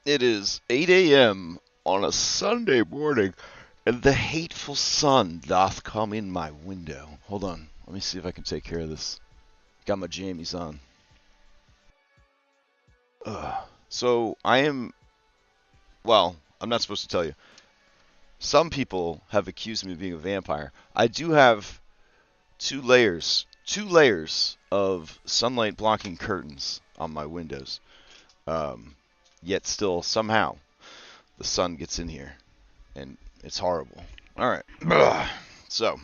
It is 8 a.m. on a Sunday morning, and the hateful sun doth come in my window. Hold on, let me see if I can take care of this. Got my jammies on. So I am, well, I'm not supposed to tell you. Some people have accused me of being a vampire. I do have two layers of sunlight blocking curtains on my windows. Um, Yet still, somehow, the sun gets in here, and it's horrible. All right. So,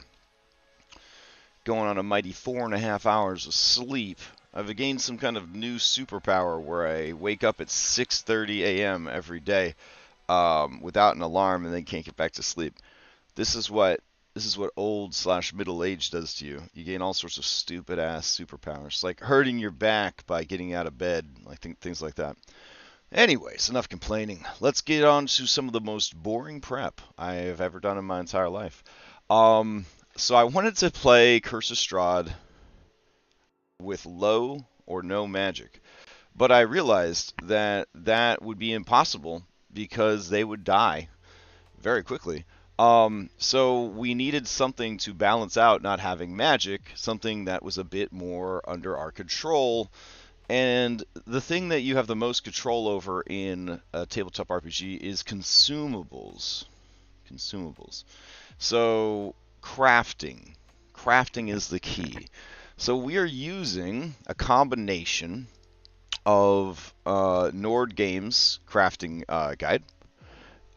going on a mighty 4.5 hours of sleep. I've gained some kind of new superpower where I wake up at 6:30 a.m. every day without an alarm and then can't get back to sleep. This is what old slash middle age does to you. You gain all sorts of stupid ass superpowers, like hurting your back by getting out of bed, like things like that. Anyways, enough complaining. Let's get on to some of the most boring prep I have ever done in my entire life. Um, so I wanted to play Curse of Strahd with low or no magic, but I realized that that would be impossible because they would die very quickly. So we needed something to balance out not having magic, something that was a bit more under our control. And the thing that you have the most control over in a tabletop RPG is consumables. Consumables. So crafting. Crafting is the key. So we are using a combination of Nord Games crafting guide,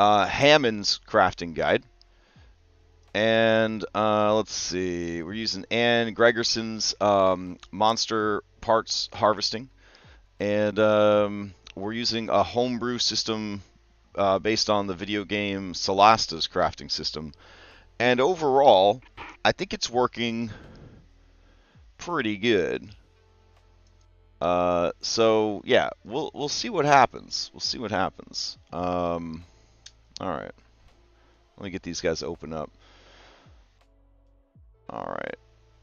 Hammond's crafting guide, and let's see, we're using Anne Gregerson's monster parts harvesting, and we're using a homebrew system based on the video game Solasta's crafting system. And overall, I think it's working pretty good. So yeah, we'll see what happens. We'll see what happens. All right, let me get these guys open up. All right,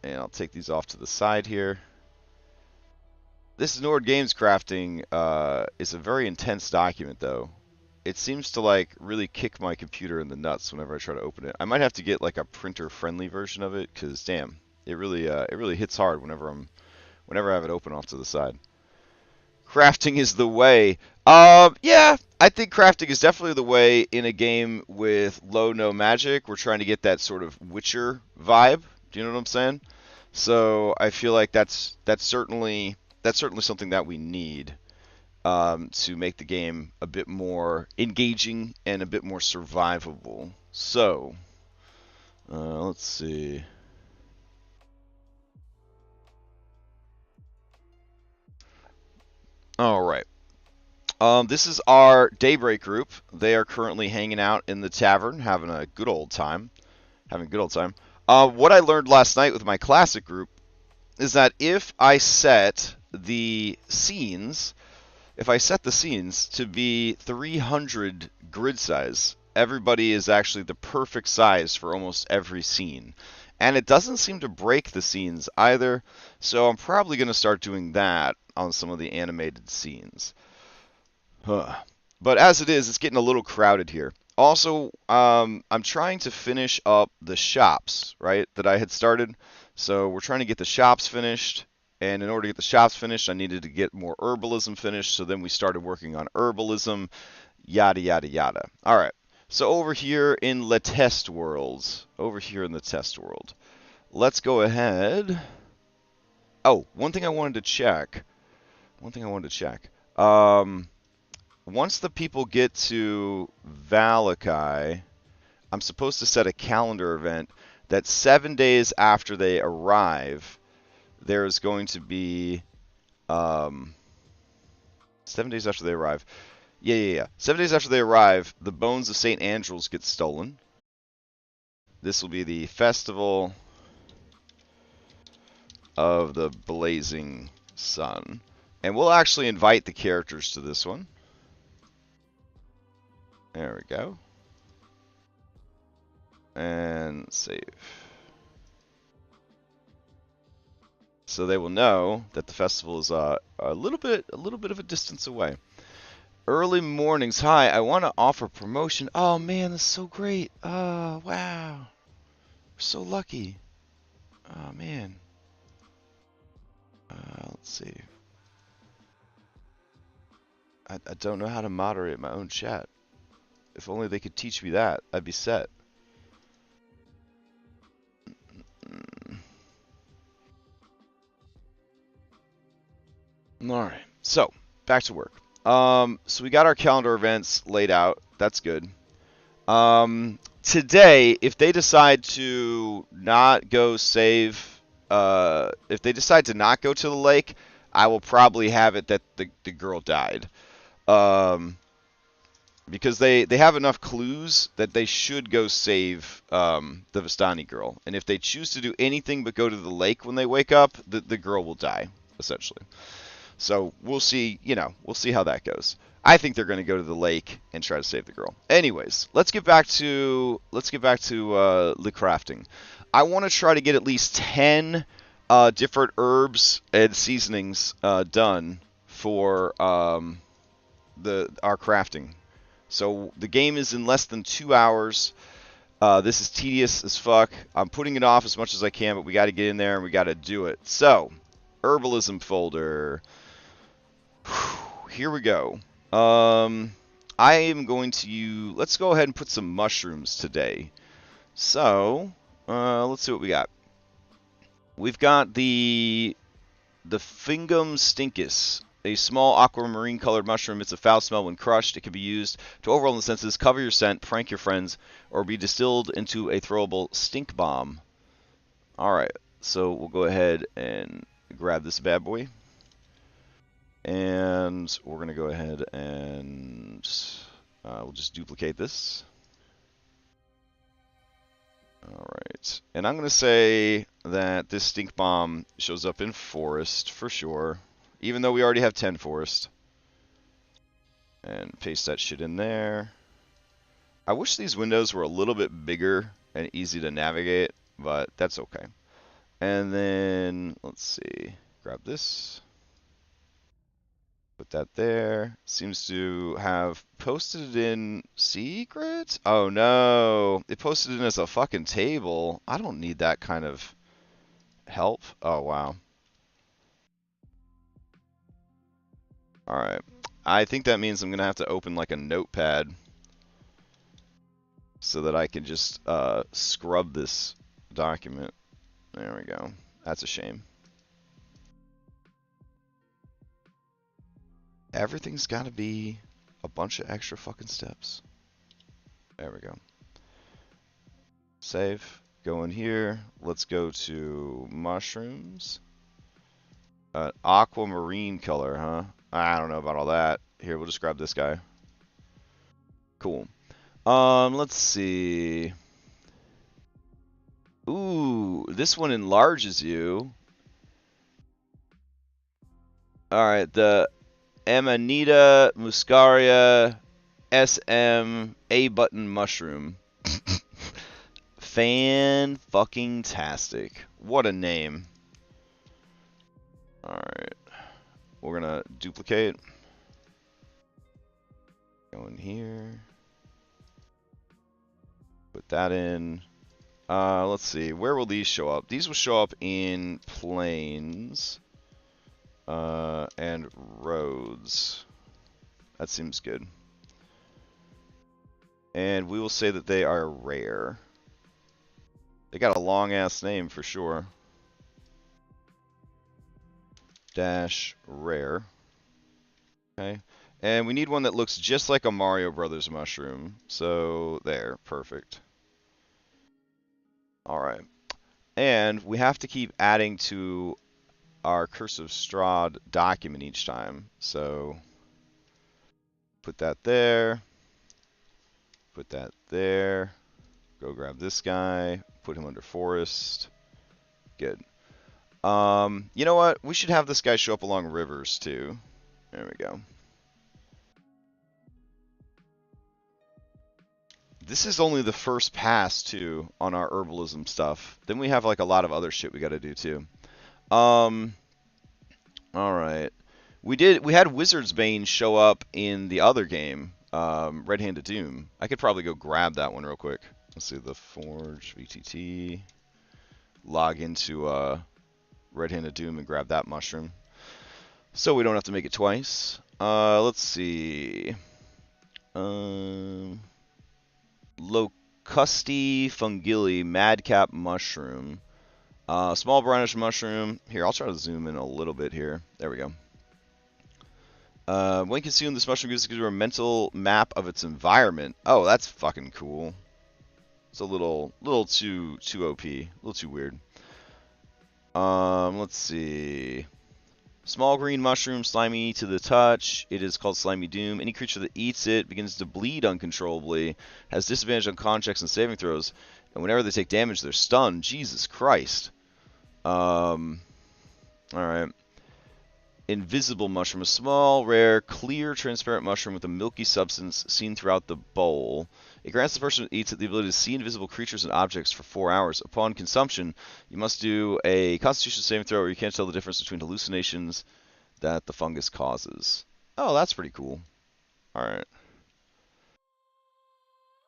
and I'll take these off to the side here. This Nord Games crafting is a very intense document, though. It seems to like really kick my computer in the nuts whenever I try to open it. I might have to get like a printer-friendly version of it, cause damn, it really hits hard whenever I have it open off to the side. Crafting is the way. Yeah, I think crafting is definitely the way in a game with low no magic. We're trying to get that sort of Witcher vibe. Do you know what I'm saying? So I feel like that's certainly something that we need to make the game a bit more engaging and a bit more survivable. So let's see. All right. This is our Daybreak group. They are currently hanging out in the tavern, having a good old time. Having a good old time. What I learned last night with my classic group is that if I set the scenes to be 300 grid size, everybody is actually the perfect size for almost every scene. And it doesn't seem to break the scenes either, so I'm probably going to start doing that on some of the animated scenes. Huh. But as it is, it's getting a little crowded here. Also, I'm trying to finish up the shops, right, that I had started. So we're trying to get the shops finished. And in order to get the shops finished, I needed to get more herbalism finished. So then we started working on herbalism, yada, yada, yada. All right. So over here in the test world, let's go ahead. Oh, one thing I wanted to check. Um, Once the people get to Valakai, I'm supposed to set a calendar event that 7 days after they arrive, there's going to be 7 days after they arrive. Yeah. 7 days after they arrive, the bones of St. Andrew's get stolen. This will be the Festival of the Blazing Sun. And we'll actually invite the characters to this one. There we go. And save. So they will know that the festival is a little bit of a distance away. Early mornings. Hi, I want to offer promotion. Oh man, that's so great. Oh wow, we're so lucky. Oh man. Let's see. I don't know how to moderate my own chat. If only they could teach me that, I'd be set. All right. So back to work. So we got our calendar events laid out. That's good. Today, if they decide to not go save, if they decide to not go to the lake, I will probably have it that the girl died. Because they have enough clues that they should go save the Vistani girl. And if they choose to do anything but go to the lake when they wake up, the girl will die, essentially. So we'll see, we'll see how that goes. I think they're going to go to the lake and try to save the girl. Anyways, let's get back to the crafting. I want to try to get at least 10 different herbs and seasonings done for our crafting. So the game is in less than 2 hours. This is tedious as fuck. I'm putting it off as much as I can, but we got to get in there and we got to do it. So, herbalism folder. Here we go. I am going to let's go ahead and put some mushrooms today. So, let's see what we got. We've got the Fingum stincus, a small aquamarine colored mushroom. It's a foul smell when crushed. It can be used to overwhelm the senses, cover your scent, prank your friends, or be distilled into a throwable stink bomb. Alright, so we'll go ahead and grab this bad boy. And we're going to go ahead and we'll just duplicate this. Alright, and I'm going to say that this stink bomb shows up in forest for sure, even though we already have 10 forest. And paste that shit in there. I wish these windows were a little bit bigger and easy to navigate, but that's okay. And then, let's see, grab this. Put that there. Seems to have posted it in secret? Oh no. It posted it as a fucking table. I don't need that kind of help. Oh wow. Alright. I think that means I'm going to have to open like a notepad so that I can just scrub this document. There we go. That's a shame. Everything's got to be a bunch of extra fucking steps. There we go. Save. Go in here. Let's go to mushrooms. Aquamarine color, huh? I don't know about all that. Here, we'll just grab this guy. Cool. Let's see. Ooh, this one enlarges you. Alright, the Amanita muscaria SM A button mushroom. Fan-fucking-tastic. What a name. Alright. We're gonna duplicate. Go in here. Put that in. Let's see. Where will these show up? These will show up in plains. And roads. That seems good. And we will say that they are rare. They got a long-ass name for sure. Dash rare. Okay. And we need one that looks just like a Mario Brothers mushroom. So, there. Perfect. Alright. And we have to keep adding to our Curse of Strahd document each time. So, put that there. Put that there. Go grab this guy. Put him under forest. Good. You know what? We should have this guy show up along rivers too. There we go. This is only the first pass too on our herbalism stuff. Then we have like a lot of other shit we got to do too. All right. We had Wizard's Bane show up in the other game, Red Hand of Doom. I could probably go grab that one real quick. Let's see, the Forge, VTT. Log into Red Hand of Doom and grab that mushroom. So we don't have to make it twice. Let's see. Locusti fungili madcap mushroom. Small brownish mushroom. Here, I'll try to zoom in a little bit here. There we go. When consumed, this mushroom gives you a mental map of its environment. Oh, that's fucking cool. It's a little too OP, a little too weird. Let's see. Small green mushroom, slimy to the touch. It is called Slimy Doom. Any creature that eats it begins to bleed uncontrollably, has disadvantage on con checks and saving throws, and whenever they take damage, they're stunned. Jesus Christ. Alright. Invisible mushroom. A small, rare, clear, transparent mushroom with a milky substance seen throughout the bowl. It grants the person who eats it the ability to see invisible creatures and objects for 4 hours. Upon consumption, you must do a Constitution saving throw or you can't tell the difference between hallucinations that the fungus causes. Oh, that's pretty cool. Alright.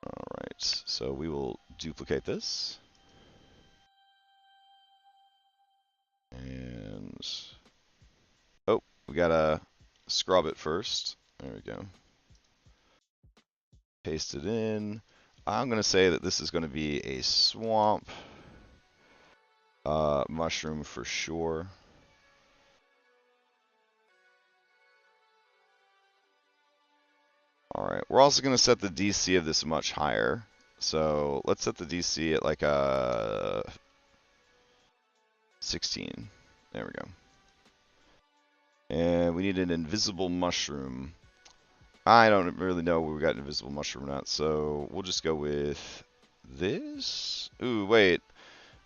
Alright, so we will duplicate this. And... oh, we gotta scrub it first. There we go. Paste it in. I'm going to say that this is going to be a swamp mushroom for sure. Alright, we're also going to set the DC of this much higher. So let's set the DC at like a 16. There we go. And we need an invisible mushroom. I don't really know where we got an invisible mushroom or not, so we'll just go with this. Ooh, wait.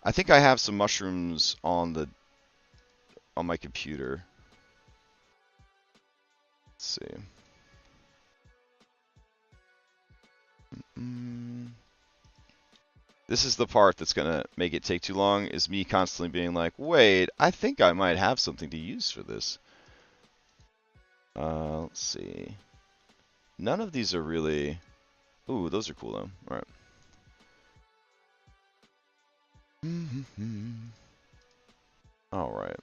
I think I have some mushrooms on my computer. Let's see. This is the part that's going to make it take too long, is me constantly being like, wait, I think I might have something to use for this. Let's see. None of these are really... ooh, those are cool though. Alright. Alright.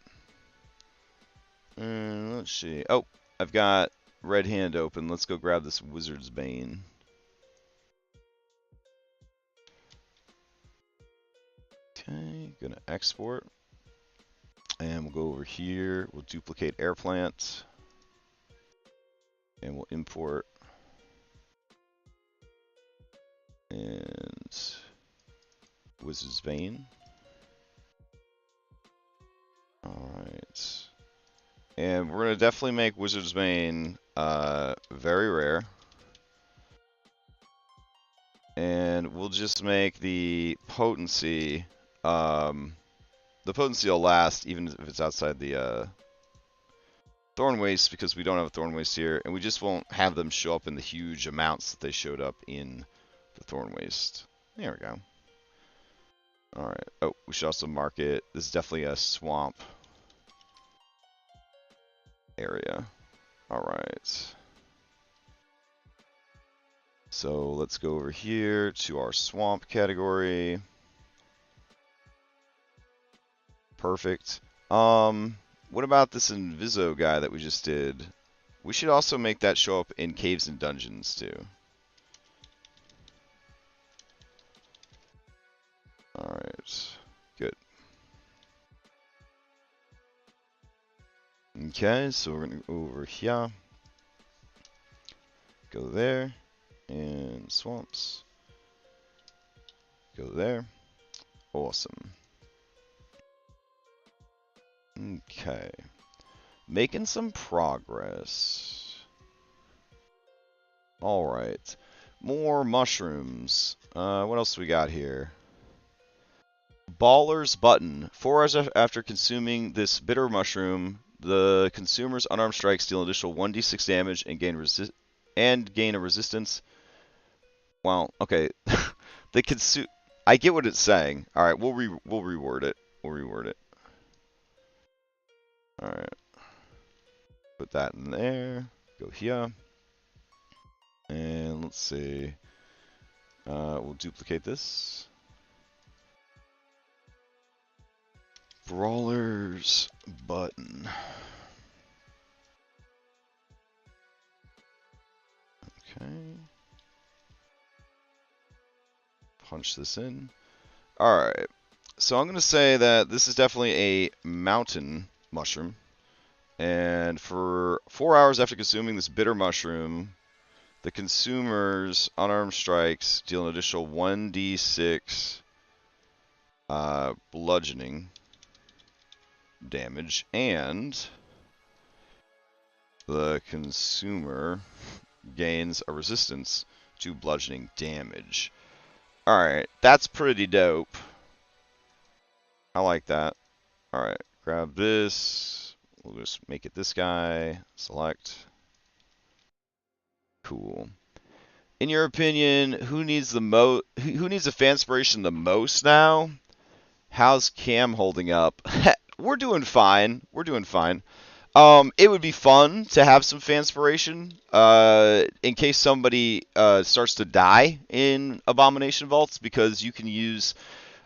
Let's see. Oh, I've got Red Hand open. Let's go grab this Wizard's Bane. Okay, gonna export. And we'll go over here. We'll duplicate Air Plant. And we'll import. And Wizard's Bane. Alright. And we're going to definitely make Wizard's Bane very rare. And we'll just make the potency... the potency will last even if it's outside the Thorn Waste, because we don't have a Thorn Waste here. And we just won't have them show up in the huge amounts that they showed up in the Thorn Waste. There we go. Alright. Oh, we should also mark it. This is definitely a swamp area. Alright. So let's go over here to our swamp category. Perfect. What about this Inviso guy that we just did? We should also make that show up in caves and dungeons too. Alright, good. Okay, so we're going to go over here. Go there. And swamps. Go there. Awesome. Okay. Making some progress. Alright. More mushrooms. What else we got here? Baller's Button. 4 hours after consuming this bitter mushroom, the consumer's unarmed strikes deal an additional 1d6 damage and gain a resistance. Well, okay. I get what it's saying. All right, we'll reword it. We'll reword it. All right. Put that in there. Go here. And let's see. We'll duplicate this. Brawlers button. Okay. Punch this in. Alright. So I'm going to say that this is definitely a mountain mushroom. And for 4 hours after consuming this bitter mushroom, the consumer's unarmed strikes deal an additional 1d6 bludgeoning damage, and the consumer gains a resistance to bludgeoning damage. Alright, that's pretty dope. I like that. Alright, grab this. We'll just make it this guy. Select. Cool. In your opinion, who needs the who needs a fanspiration the most now? How's Cam holding up? We're doing fine. We're doing fine. It would be fun to have some fanspiration in case somebody starts to die in Abomination Vaults, because you can use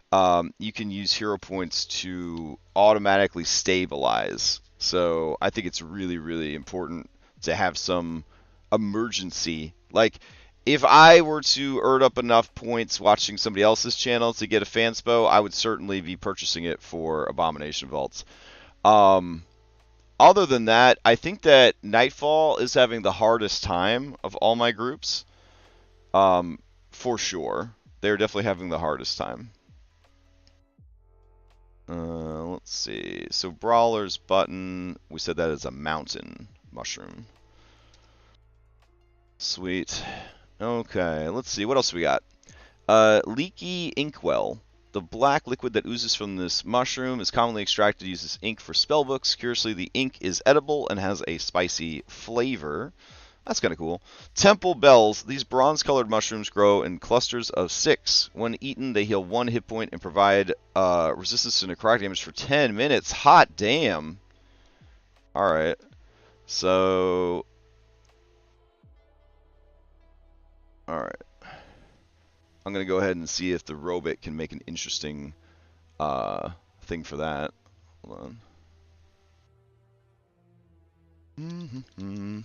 hero points to automatically stabilize. So I think it's really, really important to have some emergency. Like, if I were to earn up enough points watching somebody else's channel to get a fanspo, I would certainly be purchasing it for Abomination Vaults. Other than that, I think that Nightfall is having the hardest time of all my groups. For sure. They're definitely having the hardest time. Let's see. So Brawler's button, we said that is a mountain mushroom. Sweet. Okay, let's see. What else we got? Leaky Inkwell. The black liquid that oozes from this mushroom is commonly extracted to use as ink for spellbooks. Curiously, the ink is edible and has a spicy flavor. That's kind of cool. Temple Bells. These bronze-colored mushrooms grow in clusters of 6. When eaten, they heal 1 hit point and provide resistance to necrotic damage for 10 minutes. Hot damn. Alright. So... Alright. I'm going to go ahead and see if the robot can make an interesting thing for that. Hold on.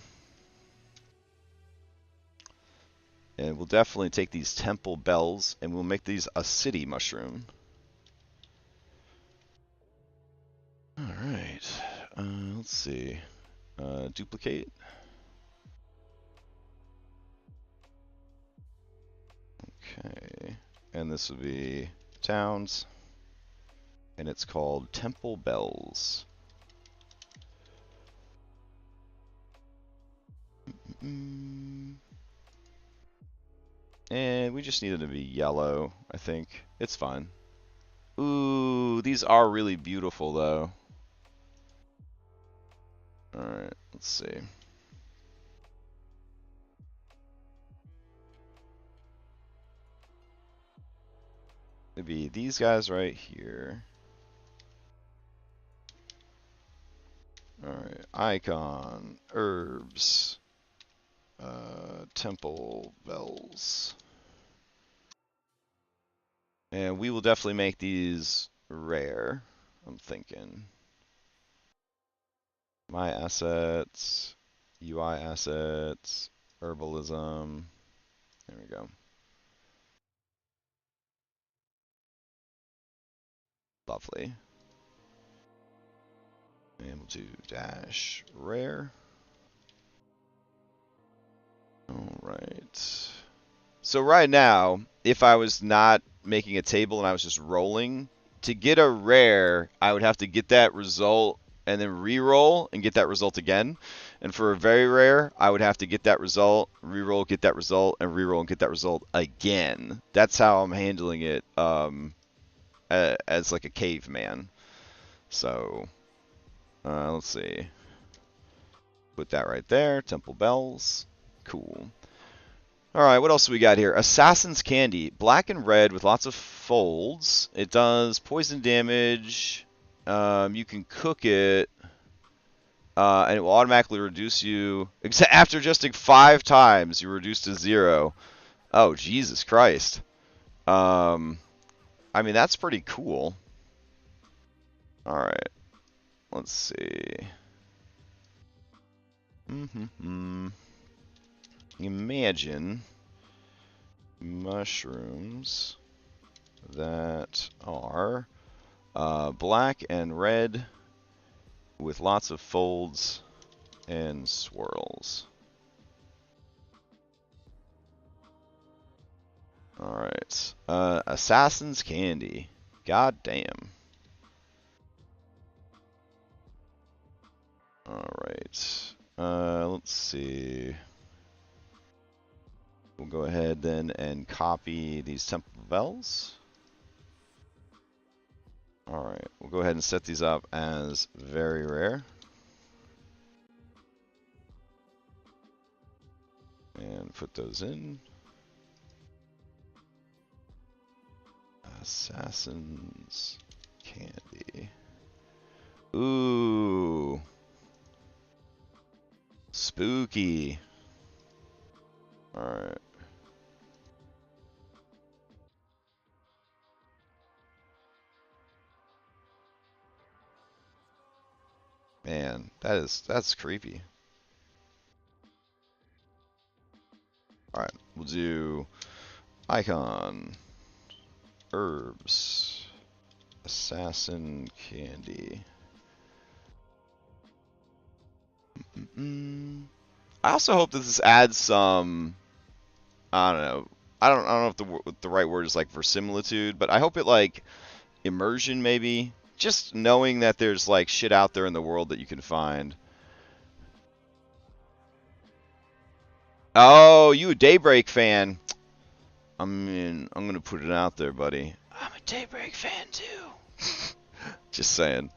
And we'll definitely take these temple bells and we'll make these a city mushroom. Alright. Let's see. Duplicate. Okay. And this will be towns. And it's called Temple Bells. And we just need it to be yellow, I think. It's fine. Ooh, these are really beautiful, though. Alright, let's see. Maybe these guys right here. Alright, icon, herbs, temple bells. And we will definitely make these rare, I'm thinking. My assets, UI assets, herbalism. There we go. Lovely. And we'll do dash rare. Alright. So right now, if I was not making a table and I was just rolling, to get a rare, I would have to get that result and then re-roll and get that result again. And for a very rare, I would have to get that result, re-roll, get that result, and re-roll and get that result again. That's how I'm handling it as like a caveman. So, let's see. Put that right there. Temple Bells. Cool. Alright, what else do we got here? Assassin's Candy. Black and red with lots of folds. It does poison damage. You can cook it. And it will automatically reduce you. After adjusting 5 times, you're reduced to 0. Oh, Jesus Christ. I mean, that's pretty cool. Alright, let's see. Imagine mushrooms that are black and red with lots of folds and swirls. Alright. Assassin's Candy. God damn. Alright. Let's see. We'll go ahead then and copy these temple bells. Alright, we'll go ahead and set these up as very rare. And put those in. Assassin's Candy. Ooh. Spooky. Alright. Man, that's creepy. Alright, we'll do icon, herbs, assassin candy. I also hope that this adds some, I don't know. I don't know if the right word is like verisimilitude, but I hope it like immersion maybe. Just knowing that there's like shit out there in the world that you can find. Oh, you a Daybreak fan? I mean, I'm gonna put it out there, buddy. I'm a Daybreak fan too. Just saying.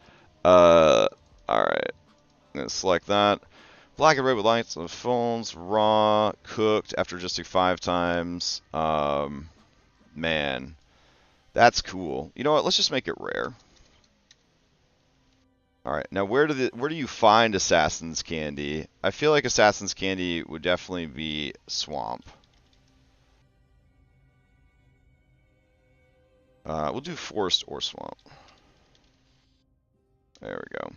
All right. I'm gonna select that. Black and red with lights on phones, raw, cooked after adjusting 5 times. Man, that's cool. You know what? Let's just make it rare. All right. Now, where do you find Assassin's Candy? I feel like Assassin's Candy would definitely be swamp. We'll do forest or swamp. There we go.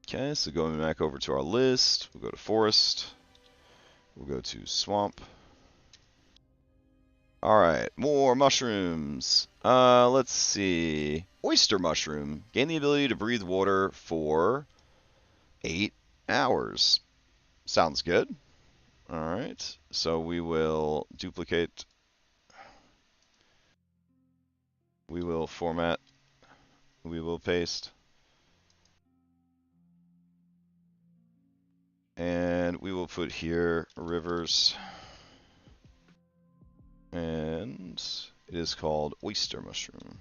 Okay, so going back over to our list, we'll go to forest. We'll go to swamp. Alright, more mushrooms. Let's see. Oyster mushroom. Gain the ability to breathe water for 8 hours. Sounds good. Alright, so we will duplicate. We will format. We will paste. And we will put here rivers. And it is called oyster mushroom.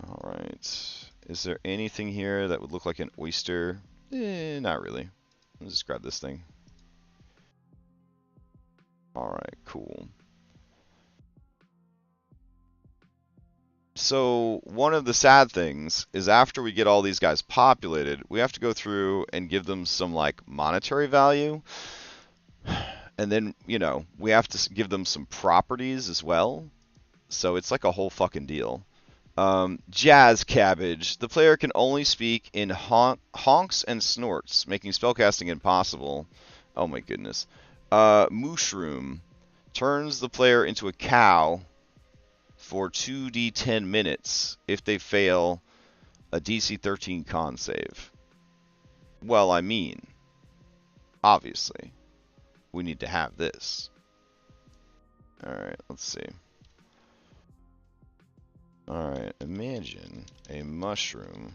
Alright. Is there anything here that would look like an oyster? Not really. Let's just grab this thing. Alright, cool. So, one of the sad things is after we get all these guys populated, we have to go through and give them some, like, monetary value. And then, you know, we have to give them some properties as well. So it's like a whole fucking deal. Jazz Cabbage. The player can only speak in honks and snorts, making spellcasting impossible. Oh my goodness. Mushroom. Turns the player into a cow for 2d10 minutes if they fail a DC 13 con save. Well, I mean, obviously, we need to have this. Alright, let's see. Alright, imagine a mushroom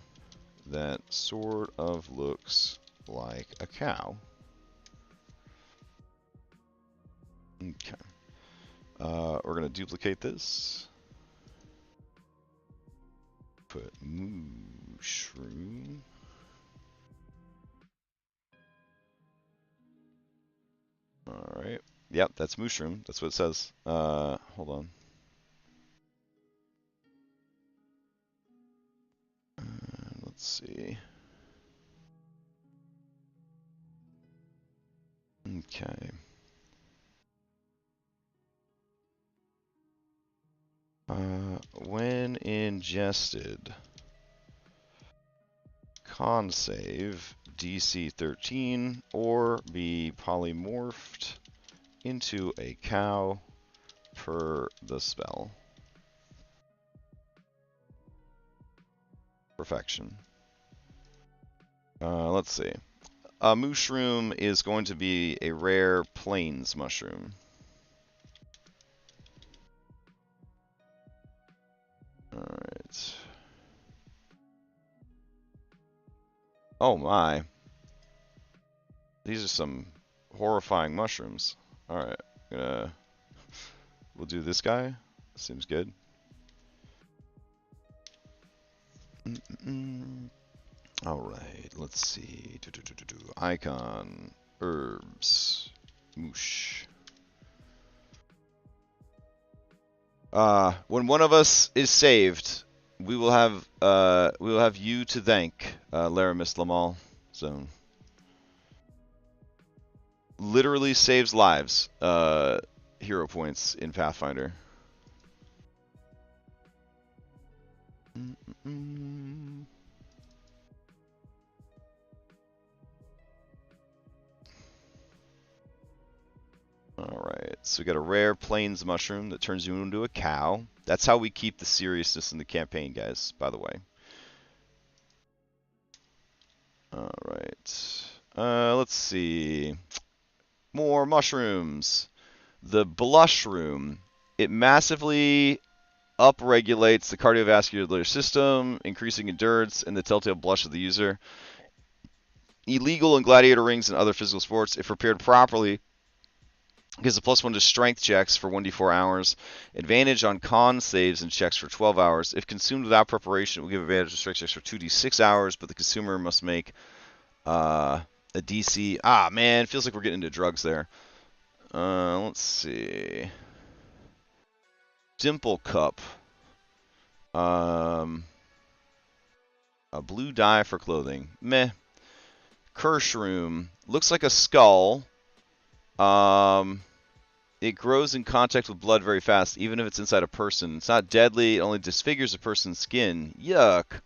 that sort of looks like a cow. Okay. We're going to duplicate this. Put mushroom. Alright. Yep, that's mushroom. That's what it says. Hold on. Let's see. Okay. When ingested, con save DC 13 or be polymorphed into a cow per the spell. Perfection. Let's see. A mushroom is going to be a rare plains mushroom. Alright. Oh my. These are some horrifying mushrooms. Alright. We'll do this guy. Seems good. Alright, let's see. Icon. Herbs. Moosh. When one of us is saved, we will have you to thank, Laramis Lamal Zone. Literally saves lives. Hero points in Pathfinder. Alright, so we got a rare plains mushroom that turns you into a cow. That's how we keep the seriousness in the campaign, guys, by the way. Alright. Let's see. More mushrooms. The blushroom. It massively upregulates the cardiovascular system, increasing endurance and the telltale blush of the user. Illegal in gladiator rings and other physical sports. If prepared properly, gives a +1 to strength checks for 1d4 hours. Advantage on con saves and checks for 12 hours. If consumed without preparation, it will give advantage to strength checks for 2d6 hours, but the consumer must make a DC. Ah, man, it feels like we're getting into drugs there. Let's see. Dimple Cup. A blue dye for clothing. Meh. Kirschroom. Looks like a skull. It grows in contact with blood very fast, even if it's inside a person. It's not deadly. It only disfigures a person's skin. Yuck.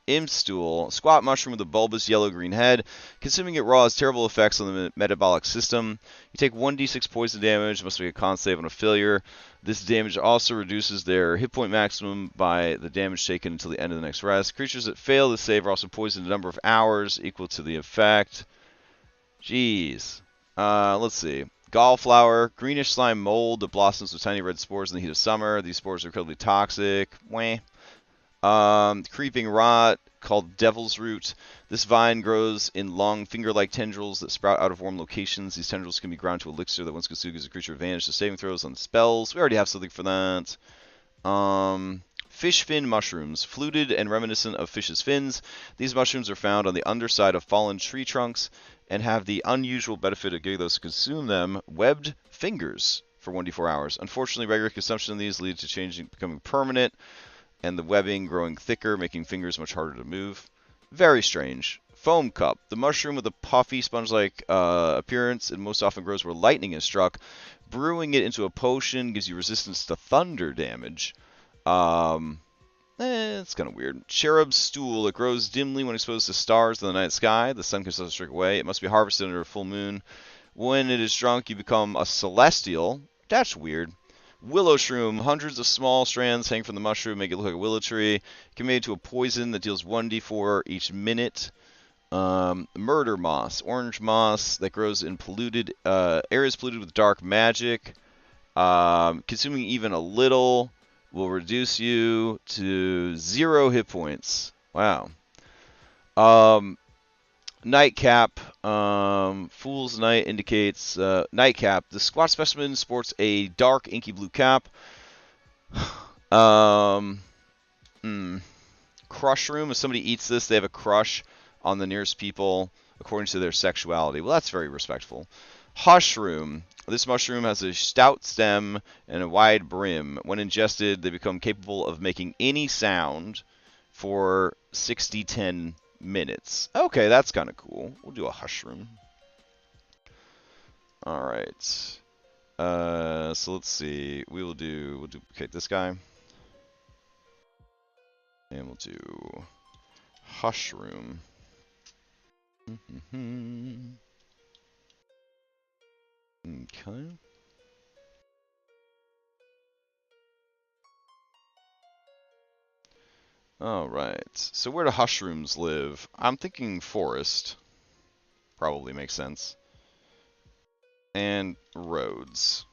Imstool. Squat mushroom with a bulbous yellow-green head. Consuming it raw has terrible effects on the metabolic system. You take 1d6 poison damage. Must make a con save on a failure. This damage also reduces their hit point maximum by the damage taken until the end of the next rest. Creatures that fail the save are also poisoned a number of hours equal to the effect. Jeez. Let's see. Gallflower, greenish slime mold that blossoms with tiny red spores in the heat of summer. These spores are incredibly toxic. Wah. Creeping rot, called devil's root. This vine grows in long finger-like tendrils that sprout out of warm locations. These tendrils can be ground to elixir that once consumed gives a creature advantage to saving throws on spells. We already have something for that. Fish fin mushrooms, fluted and reminiscent of fish's fins. These mushrooms are found on the underside of fallen tree trunks and have the unusual benefit of giving those who consume them webbed fingers for 1d4 hours. Unfortunately, regular consumption of these leads to becoming permanent, and the webbing growing thicker, making fingers much harder to move. Very strange. Foam cup. The mushroom with a puffy, sponge-like appearance, and most often grows where lightning is struck. Brewing it into a potion gives you resistance to thunder damage. It's kind of weird. Cherub stool. It grows dimly when exposed to stars in the night sky. The sun can still strike away. It must be harvested under a full moon. When it is drunk, you become a celestial. That's weird. Willow shroom. Hundreds of small strands hang from the mushroom, make it look like a willow tree. It can be made into a poison that deals 1d4 each minute. Murder moss. Orange moss that grows in polluted areas polluted with dark magic. Consuming even a little will reduce you to 0 hit points. Wow. Nightcap. Fool's Night indicates nightcap. The squat specimen sports a dark inky blue cap. Crush room. If somebody eats this, they have a crush on the nearest people according to their sexuality. Well, that's very respectful. Hush room. This mushroom has a stout stem and a wide brim. When ingested, they become capable of making any sound for 60-10 minutes. Okay, that's kind of cool. We'll do a hush room. All right. So let's see. We'll duplicate this guy. And we'll do hush room. Okay. Alright, so where do hush rooms live? I'm thinking forest. Probably makes sense. And roads.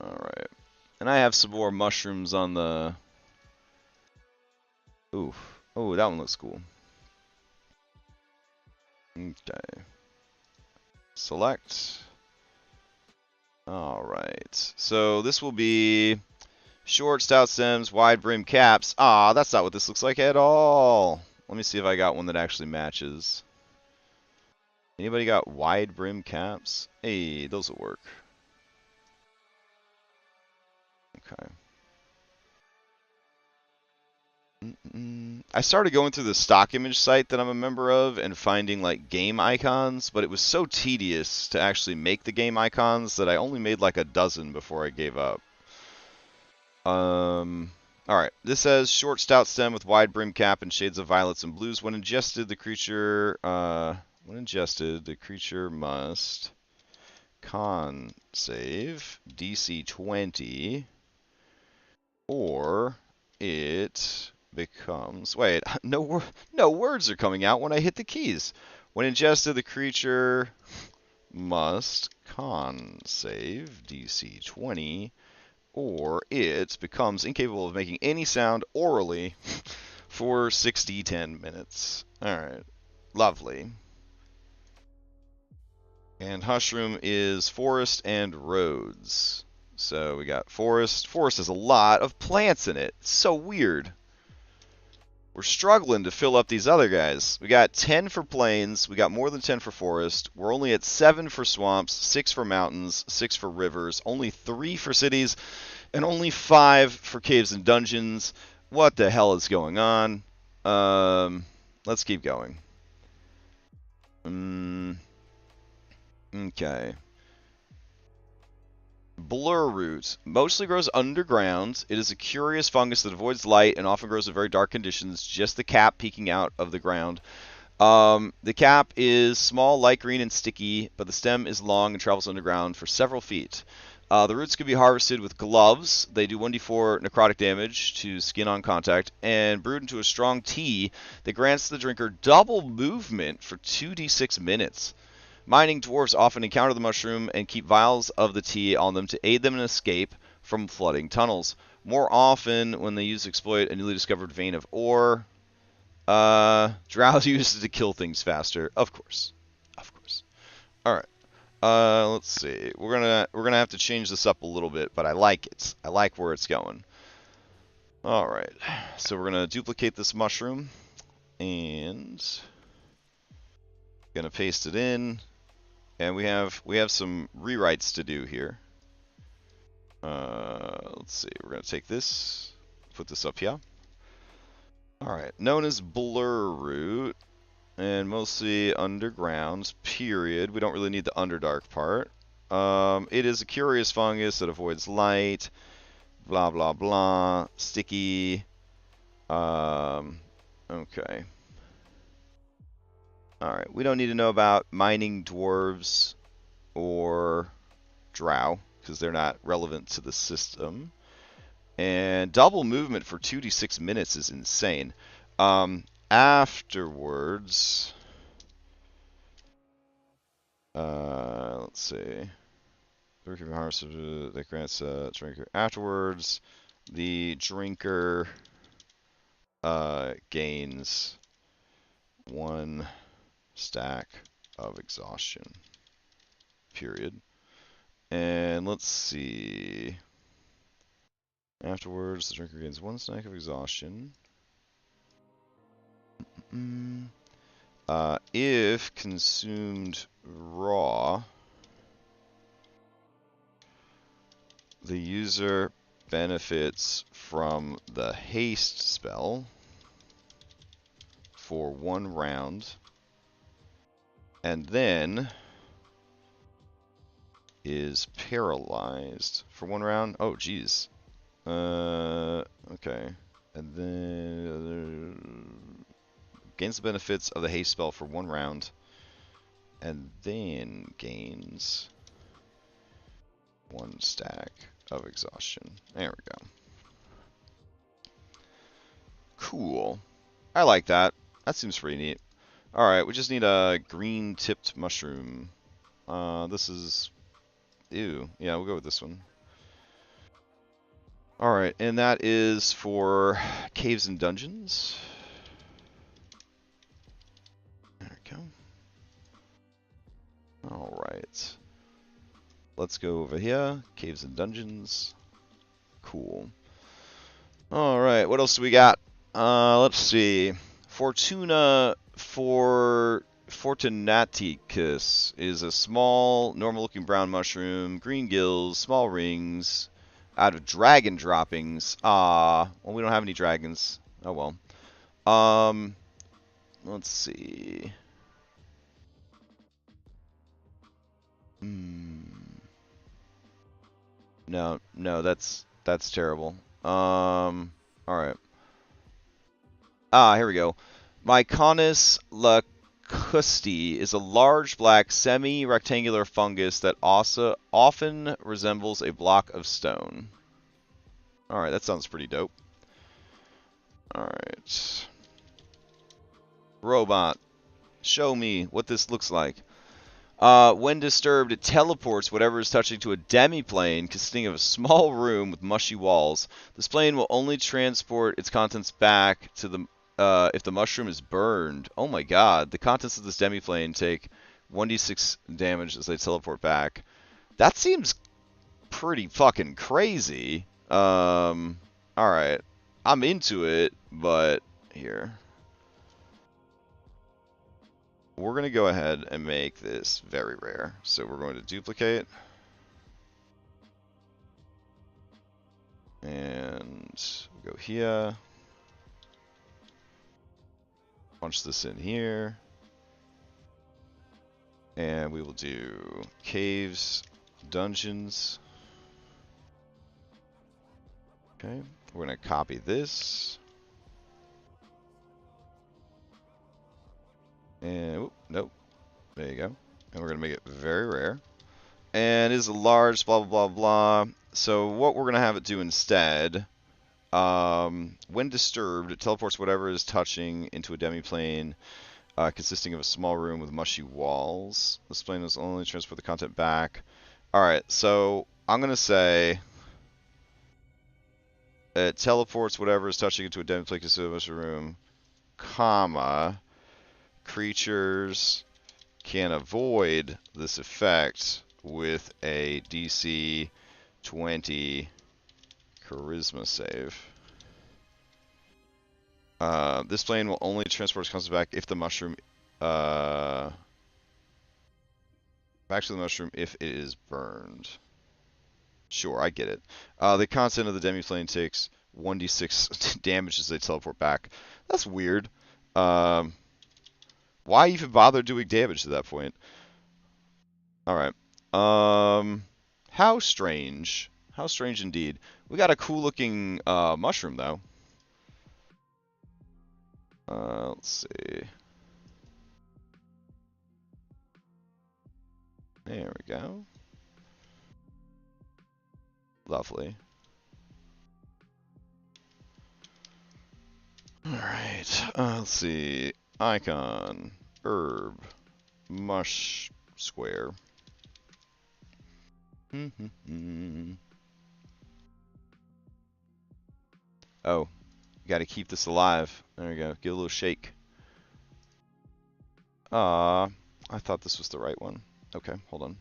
Alright. And I have some more mushrooms on the... Ooh. Oh, that one looks cool. Okay. Select. Alright. So this will be... Short, stout stems, wide brim caps. Ah, that's not what this looks like at all. Let me see if I got one that actually matches. Anybody got wide brim caps? Hey, those will work. Okay. I started going through the stock image site that I'm a member of and finding like game icons, but it was so tedious to actually make the game icons that I only made like a dozen before I gave up. Alright, this says short stout stem with wide brim cap and shades of violets and blues. When ingested, the creature must con save DC 20 or it becomes... Wait, no words are coming out when I hit the keys. When ingested, the creature must con save DC 20 or it becomes incapable of making any sound orally for 60-10 minutes. Alright, lovely. And hush room is forest and roads. So we got forest. Forest has a lot of plants in it. It's so weird. We're struggling to fill up these other guys. We got 10 for plains. We got more than 10 for forest. We're only at 7 for swamps, 6 for mountains, 6 for rivers, only 3 for cities, and only 5 for caves and dungeons. What the hell is going on? Let's keep going. Okay. Blur root mostly grows underground. It is a curious fungus that avoids light and often grows in very dark conditions, just the cap peeking out of the ground. The cap is small, light green, and sticky, but the stem is long and travels underground for several feet. The roots can be harvested with gloves. They do 1d4 necrotic damage to skin on contact, and brewed into a strong tea that grants the drinker double movement for 2d6 minutes. Mining dwarves often encounter the mushroom and keep vials of the tea on them to aid them in escape from flooding tunnels. More often, when they exploit a newly discovered vein of ore, Drow uses it to kill things faster. Of course. All right. Let's see. We're gonna have to change this up a little bit, but I like it. I like where it's going. All right. So we're gonna duplicate this mushroom and gonna paste it in. And we have some rewrites to do here. Let's see. We're gonna take this, put this up here. All right. Known as blur root, and mostly underground. Period. We don't really need the underdark part. It is a curious fungus that avoids light. Blah blah blah. Sticky. Okay. Alright, we don't need to know about mining dwarves or drow, because they're not relevant to the system. And double movement for 2d6 minutes is insane. Afterwards... let's see. That grants drinker. Afterwards, the drinker gains 1 stack of exhaustion. Period. And let's see. Afterwards, the drinker gains 1 stack of exhaustion. If consumed raw, the user benefits from the haste spell. for 1 round. And then is paralyzed for 1 round. Oh, geez. Okay. And then gains the benefits of the haste spell for 1 round. And then gains 1 stack of exhaustion. There we go. Cool. I like that. That seems pretty neat. Alright, we just need a green tipped mushroom. This is... Ew. Yeah, we'll go with this one. Alright, and that is for caves and dungeons. There we go. Alright. Let's go over here. Caves and dungeons. Cool. Alright, what else do we got? Let's see. Fortuna Fortunaticus is a small, normal-looking brown mushroom, green gills, small rings, out of dragon droppings. Well, we don't have any dragons. Oh well. Let's see. No, that's terrible. Alright. Here we go. Myconus lacusti is a large black semi-rectangular fungus that also often resembles a block of stone. Alright, that sounds pretty dope. Alright. Robot, show me what this looks like. When disturbed, it teleports whatever is touching to a demi-plane consisting of a small room with mushy walls. This plane will only transport its contents back to the if the mushroom is burned. Oh my god, the contents of this demi-plane take 1d6 damage as they teleport back. That seems pretty fucking crazy. Alright. I'm into it, but here. We're going to go ahead and make this very rare. So we're going to duplicate. And go here. Punch this in here. And we will do caves, dungeons. Okay. We're going to copy this. And, nope. There you go. And we're going to make it very rare. And it is a large, blah, blah, blah, blah. So what we're going to have it do instead, when disturbed, it teleports whatever is touching into a demi-plane consisting of a small room with mushy walls. This plane is only transport the content back. Alright, so I'm going to say it teleports whatever is touching into a demi-plane consisting of a mushy room, comma, creatures can avoid this effect with a DC 20 charisma save. This plane will only transport its comes back if the mushroom back to the mushroom if it is burned. Sure, I get it. The content of the demi-plane takes 1d6 damage as they teleport back. That's weird. Why even bother doing damage to that point? Alright. How strange. How strange indeed. We got a cool looking mushroom though. Let's see. There we go. Lovely. Alright. Let's see. Icon, herb, mush, square. Oh, you gotta keep this alive. There we go. Give a little shake. I thought this was the right one. Okay, hold on.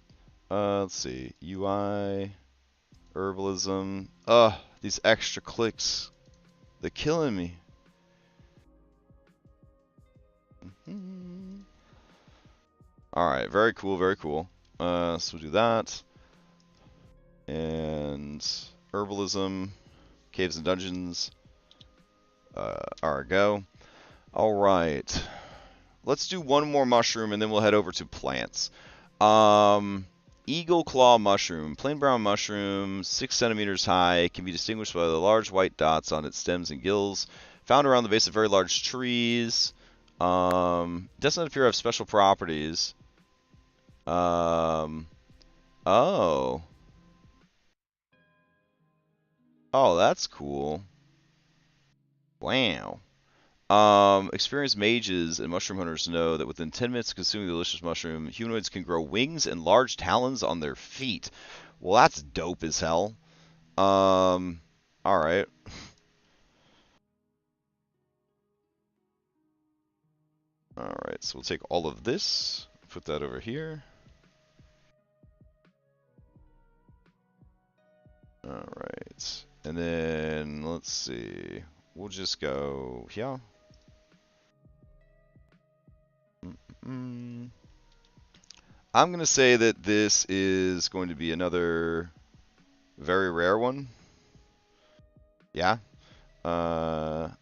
Let's see. UI, herbalism. These extra clicks. They're killing me. Alright, very cool, very cool. So we'll do that. And herbalism, caves and dungeons. Go. All right. Let's do one more mushroom, and then we'll head over to plants. Eagle claw mushroom. Plain brown mushroom, 6 centimeters high. Can be distinguished by the large white dots on its stems and gills. Found around the base of very large trees. Doesn't appear to have special properties. Oh. Oh, that's cool. Wow. Experienced mages and mushroom hunters know that within 10 minutes of consuming the delicious mushroom, humanoids can grow wings and large talons on their feet. Well, that's dope as hell. Alright. Alright, so we'll take all of this, put that over here. Alright. And then, let's see. We'll just go here. I'm going to say that this is going to be another very rare one. Yeah. Let's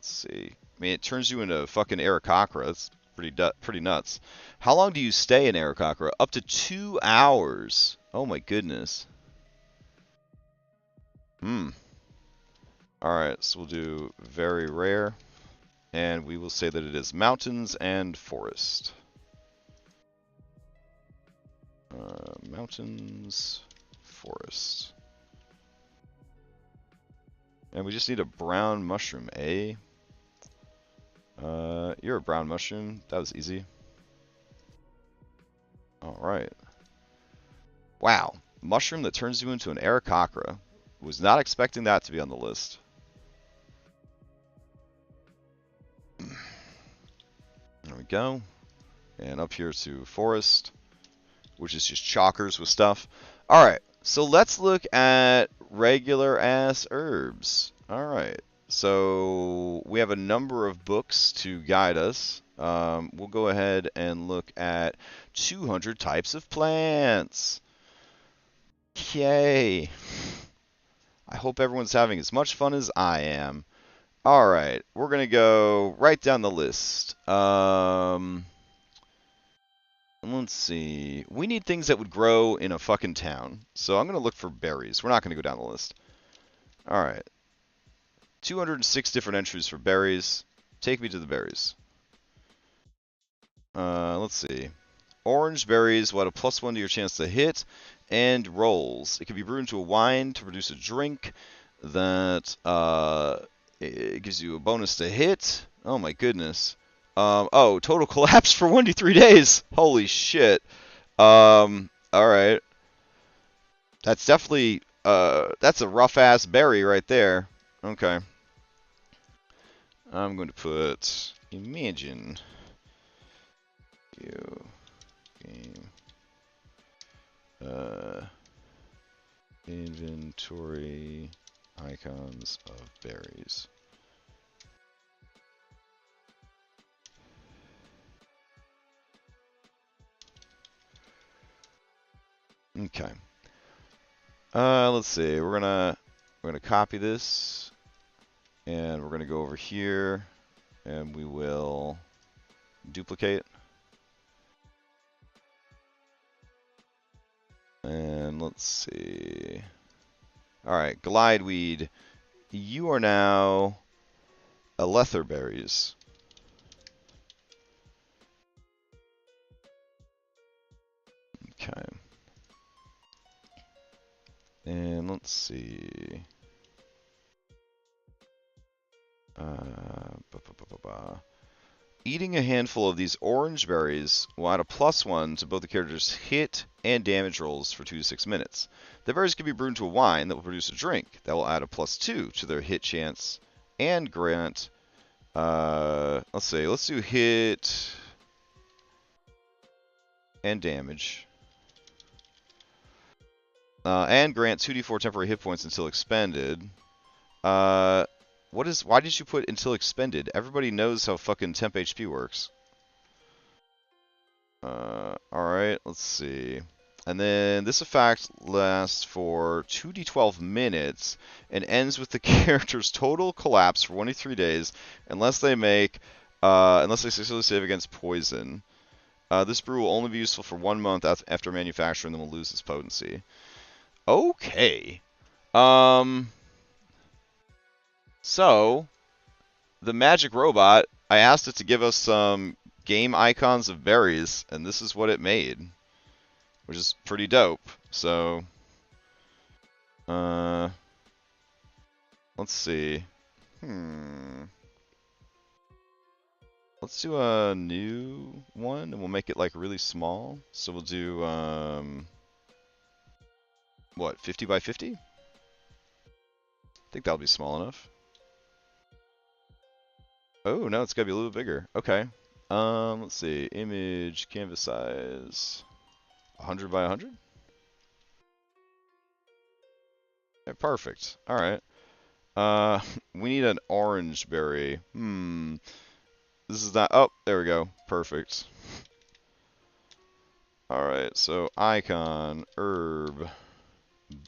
see. I mean, it turns you into fucking Aarakocra. That's pretty nuts. How long do you stay in Aarakocra? Up to 2 hours. Oh my goodness. Alright, so we'll do very rare. And we will say that it is mountains and forest. Mountains, forest. And we just need a brown mushroom, eh? You're a brown mushroom. That was easy. Alright. Wow. Mushroom that turns you into an Aarakocra. Was not expecting that to be on the list. There we go. And up here to forest, which is just chalkers with stuff. Alright, so let's look at regular ass herbs. Alright, so we have a number of books to guide us. We'll go ahead and look at 200 types of plants. Yay. I hope everyone's having as much fun as I am. Alright, we're going to go right down the list. Let's see. We need things that would grow in a fucking town. So I'm going to look for berries. We're not going to go down the list. Alright. 206 different entries for berries. Take me to the berries. Let's see. Orange berries will add a +1 to your chance to hit, and rolls. It can be brewed into a wine to produce a drink that it gives you a bonus to hit. Oh my goodness. Oh, total collapse for 1 to 3 days. Holy shit. Alright. That's definitely, that's a rough ass berry right there. Okay. I'm going to put imagine you game inventory icons of berries. Okay. Let's see. We're gonna copy this, and we're gonna go over here, and we will duplicate. And let's see. Alright, glideweed. You are now letherberries. Okay. And let's see. Eating a handful of these orange berries will add a +1 to both the character's hit and damage rolls for 2 to 6 minutes. The berries can be brewed into a wine that will produce a drink that will add a +2 to their hit chance and grant, let's see, let's do hit and damage. And grant 2d4 temporary hit points until expended. Why did you put until expended? Everybody knows how fucking temp HP works. Alright, let's see. And then this effect lasts for 2d12 minutes and ends with the character's total collapse for 23 days unless they successfully save against poison. This brew will only be useful for 1 month after manufacturing, then will lose its potency. Okay. So, the magic robot, I asked it to give us some game icons of berries, and this is what it made, which is pretty dope. So, let's see. Let's do a new one, and we'll make it like really small. So we'll do, what, 50 by 50? I think that'll be small enough. Oh, no, it's gotta be a little bigger. Okay. Let's see. Image, canvas size, 100 by 100? Yeah, perfect. All right. We need an orange berry. This is not. Oh, there we go. Perfect. All right. So icon, herb,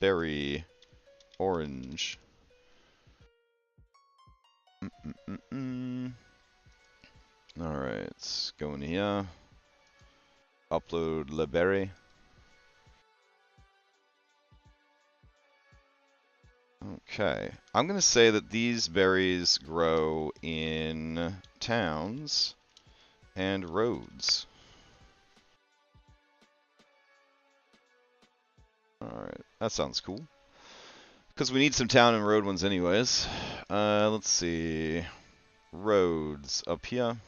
berry, orange. All right. Let's go in here. Upload the berry. Okay. I'm going to say that these berries grow in towns and roads. Alright, that sounds cool. Because we need some town and road ones anyways. Let's see. Roads up here.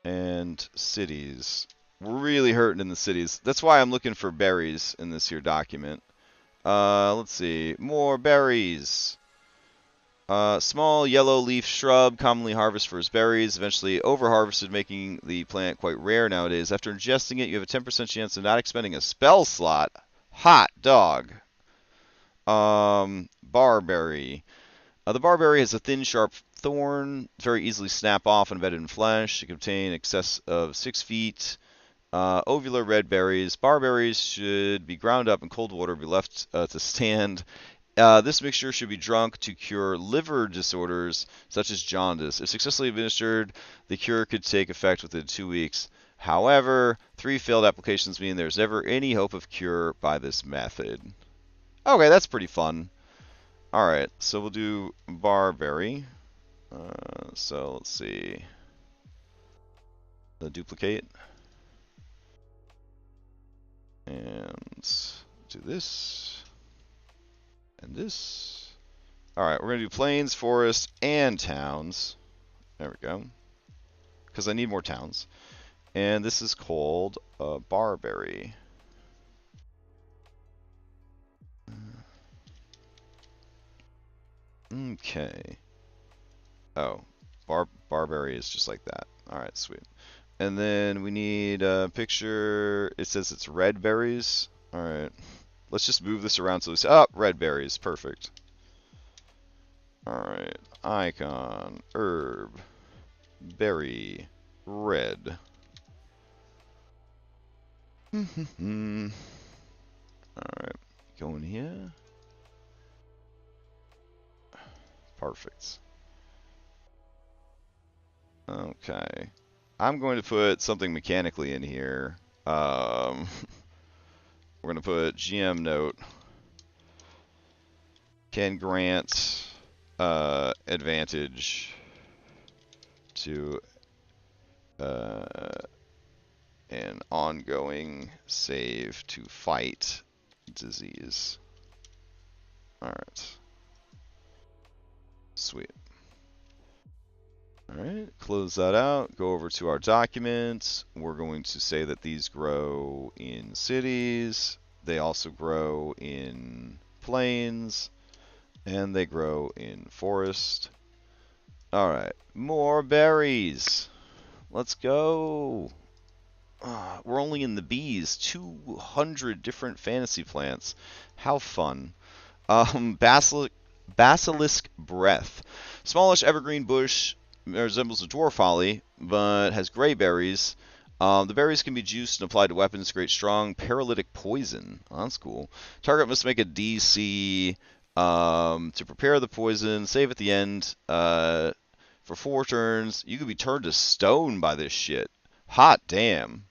And cities. We're really hurting in the cities. That's why I'm looking for berries in this here document. Let's see. More berries. Small yellow leaf shrub, commonly harvested for its berries, eventually over-harvested, making the plant quite rare nowadays. After ingesting it, you have a 10% chance of not expending a spell slot. Hot dog. Barberry. The barberry has a thin, sharp thorn, very easily snap off and embedded in flesh. It can contain excess of 6 feet. Ovular red berries. Barberries should be ground up in cold water, be left to stand. This mixture should be drunk to cure liver disorders such as jaundice. If successfully administered, the cure could take effect within 2 weeks. However, 3 failed applications mean there's never any hope of cure by this method. Okay, that's pretty fun. Alright, so we'll do barberry. So let's see. The duplicate. And do this. And this. Alright, we're going to do plains, forests, and towns. There we go. Because I need more towns. And this is called barberry. Okay. Oh, barberry is just like that. Alright, sweet. And then we need a picture. It says it's red berries. Alright. Let's just move this around so we see. Oh, red berries. Perfect. Alright. Icon. Herb. Berry. Red. Alright. Go in here. Perfect. Okay. I'm going to put something mechanically in here. We're going to put GM note. Can grant advantage to an ongoing save to fight disease. Alright. Sweet. Alright, close that out. Go over to our document. We're going to say that these grow in cities. They also grow in plains. And they grow in forest. Alright, more berries. Let's go. We're only in the bees. 200 different fantasy plants. How fun. Basilisk breath. Smallish evergreen bush resembles a dwarf holly, but has gray berries. The berries can be juiced and applied to weapons to create strong paralytic poison. Oh, that's cool. Target must make a DC to prepare the poison. Save at the end for 4 turns. You could be turned to stone by this shit. Hot damn.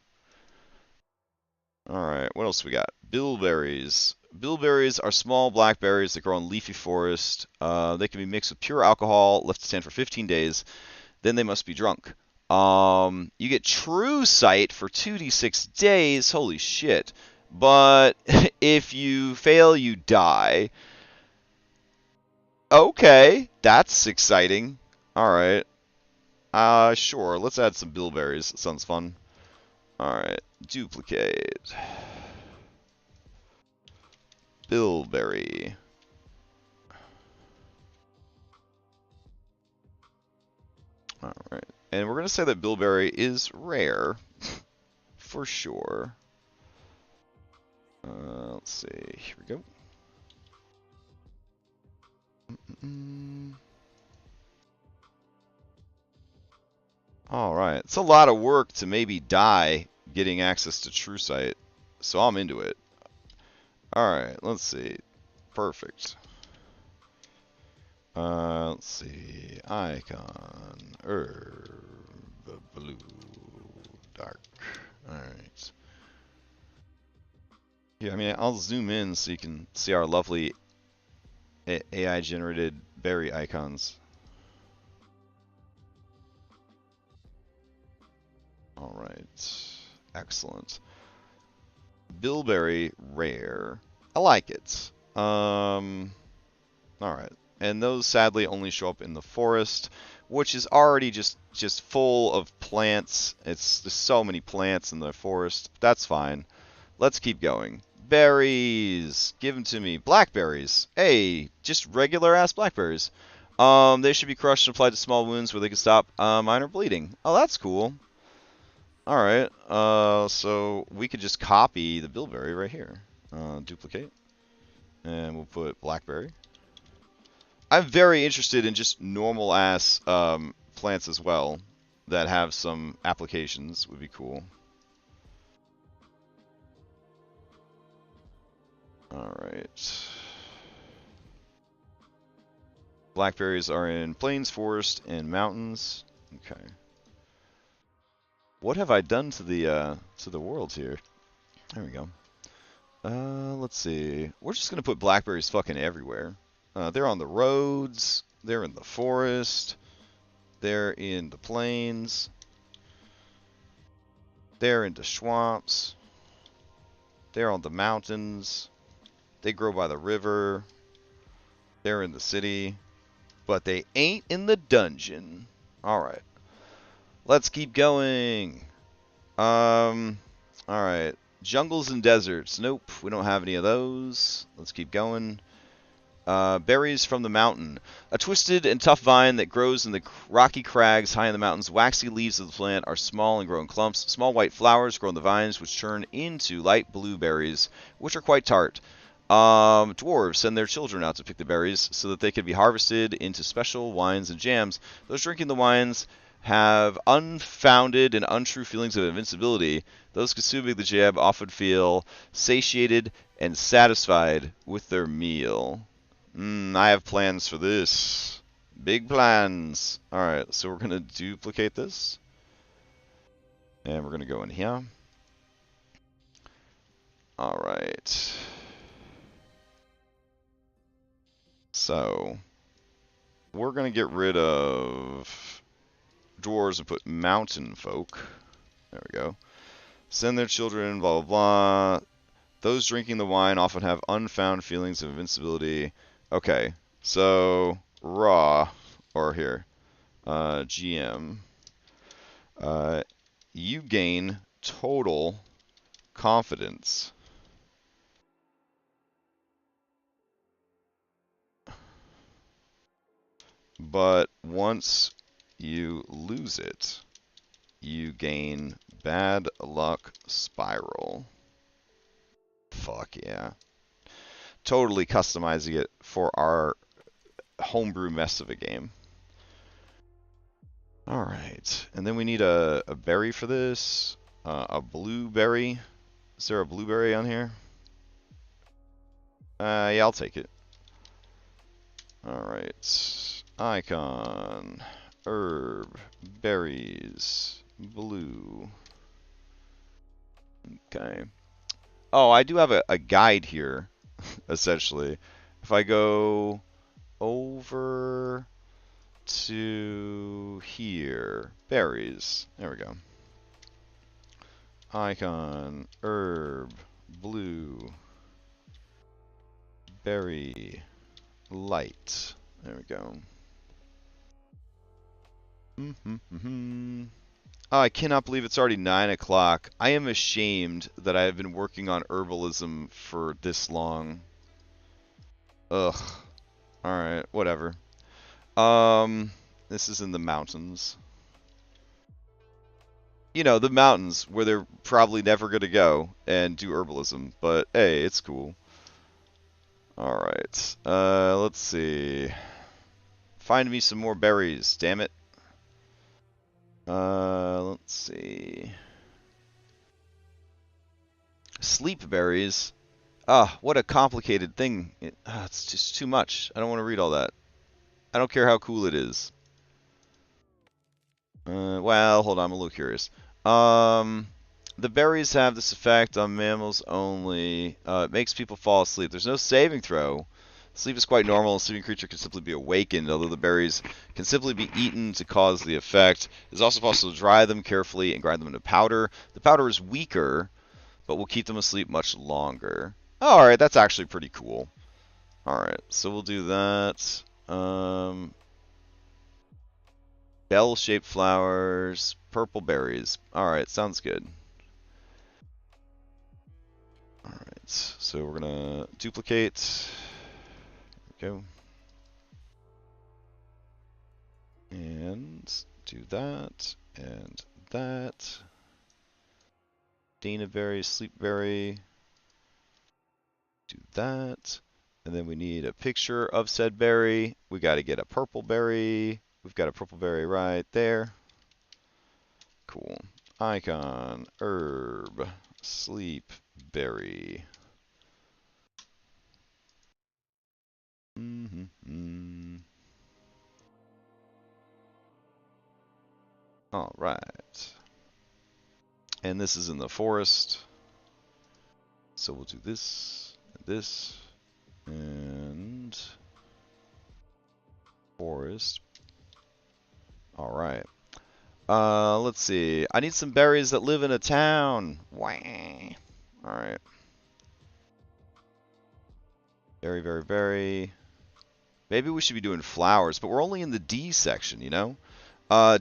Alright, what else we got? Bilberries. Bilberries are small blackberries that grow in leafy forest. They can be mixed with pure alcohol, left to stand for 15 days. Then they must be drunk. You get true sight for 2d6 days. Holy shit. But if you fail, you die. Okay, that's exciting. Alright. Sure, let's add some bilberries. Sounds fun. Alright, duplicate. Bilberry. Alright. And we're going to say that bilberry is rare. For sure. Let's see. Here we go. Alright. It's a lot of work to maybe die getting access to True Sight. So I'm into it. Alright, let's see. Perfect. Let's see. Icon. Herb. Blue. Dark. Alright. Yeah, I mean, I'll zoom in so you can see our lovely AI-generated berry icons. Alright. Excellent. Bilberry rare. I like it. Alright. And those sadly only show up in the forest, which is already just full of plants. It's just so many plants in the forest. That's fine. Let's keep going. Berries. Give them to me. Blackberries. Hey, just regular ass blackberries. They should be crushed and applied to small wounds where they can stop minor bleeding. Oh, that's cool. Alright, so we could just copy the bilberry right here. Duplicate. And we'll put blackberry. I'm very interested in just normal ass plants as well that have some applications. Would be cool. Alright. Blackberries are in plains, forest, and mountains. Okay. What have I done to the world here? There we go. Let's see. We're just gonna put blackberries fucking everywhere. They're on the roads. They're in the forest. They're in the plains. They're in the swamps. They're on the mountains. They grow by the river. They're in the city. But they ain't in the dungeon. Alright. Let's keep going. Alright. Jungles and deserts. Nope, we don't have any of those. Let's keep going. Berries from the mountain. A twisted and tough vine that grows in the rocky crags high in the mountains. Waxy leaves of the plant are small and grow in clumps. Small white flowers grow on the vines, which turn into light blue berries, which are quite tart. Dwarves send their children out to pick the berries so that they can be harvested into special wines and jams. Those drinking the wines have unfounded and untrue feelings of invincibility. Those consuming the jam often feel satiated and satisfied with their meal. I have plans for this. Big plans. Alright, so we're going to duplicate this. And we're going to go in here. Alright. So, we're going to get rid of dwarves and put mountain folk. There we go. Send their children, blah, blah, blah. Those drinking the wine often have unfound feelings of invincibility. Okay, so raw, or here, GM. You gain total confidence. But once you lose it, you gain bad luck spiral. Fuck yeah. Totally customizing it for our homebrew mess of a game. Alright, and then we need a berry for this. A blueberry. Is there a blueberry on here? Yeah, I'll take it. Alright. Icon. Herb. Berries. Blue. Okay. Oh, I do have a guide here, essentially. If I go over to here, berries. There we go. Icon, herb, blue, berry, light. There we go. Oh, I cannot believe it's already 9 o'clock. I am ashamed that I have been working on herbalism for this long. Ugh. Alright, whatever. This is in the mountains. You know, the mountains where they're probably never going to go and do herbalism. But, hey, it's cool. Alright. Let's see. Find me some more berries, damn it. Let's see. Sleep berries. Ah, what a complicated thing. It's just too much. I don't want to read all that. I don't care how cool it is. Well, hold on, I'm a little curious. The berries have this effect on mammals only. It makes people fall asleep. There's no saving throw. Sleep is quite normal. A sleeping creature can simply be awakened, although the berries can simply be eaten to cause the effect. It's also possible to dry them carefully and grind them into powder. The powder is weaker, but will keep them asleep much longer. Alright, that's actually pretty cool. Alright, so we'll do that. Bell-shaped flowers, purple berries. Alright, sounds good. Alright, so we're gonna duplicate. There we go. And do that, and that. Dana berry, sleep berry. Do that. And then we need a picture of said berry. We gotta get a purple berry. We've got a purple berry right there. Cool. Icon, herb, sleep, berry. All right. And this is in the forest. So we'll do this, and forest. All right. Let's see. I need some berries that live in a town. Wah. All right. Very, very, very. Maybe we should be doing flowers, but we're only in the D section, you know?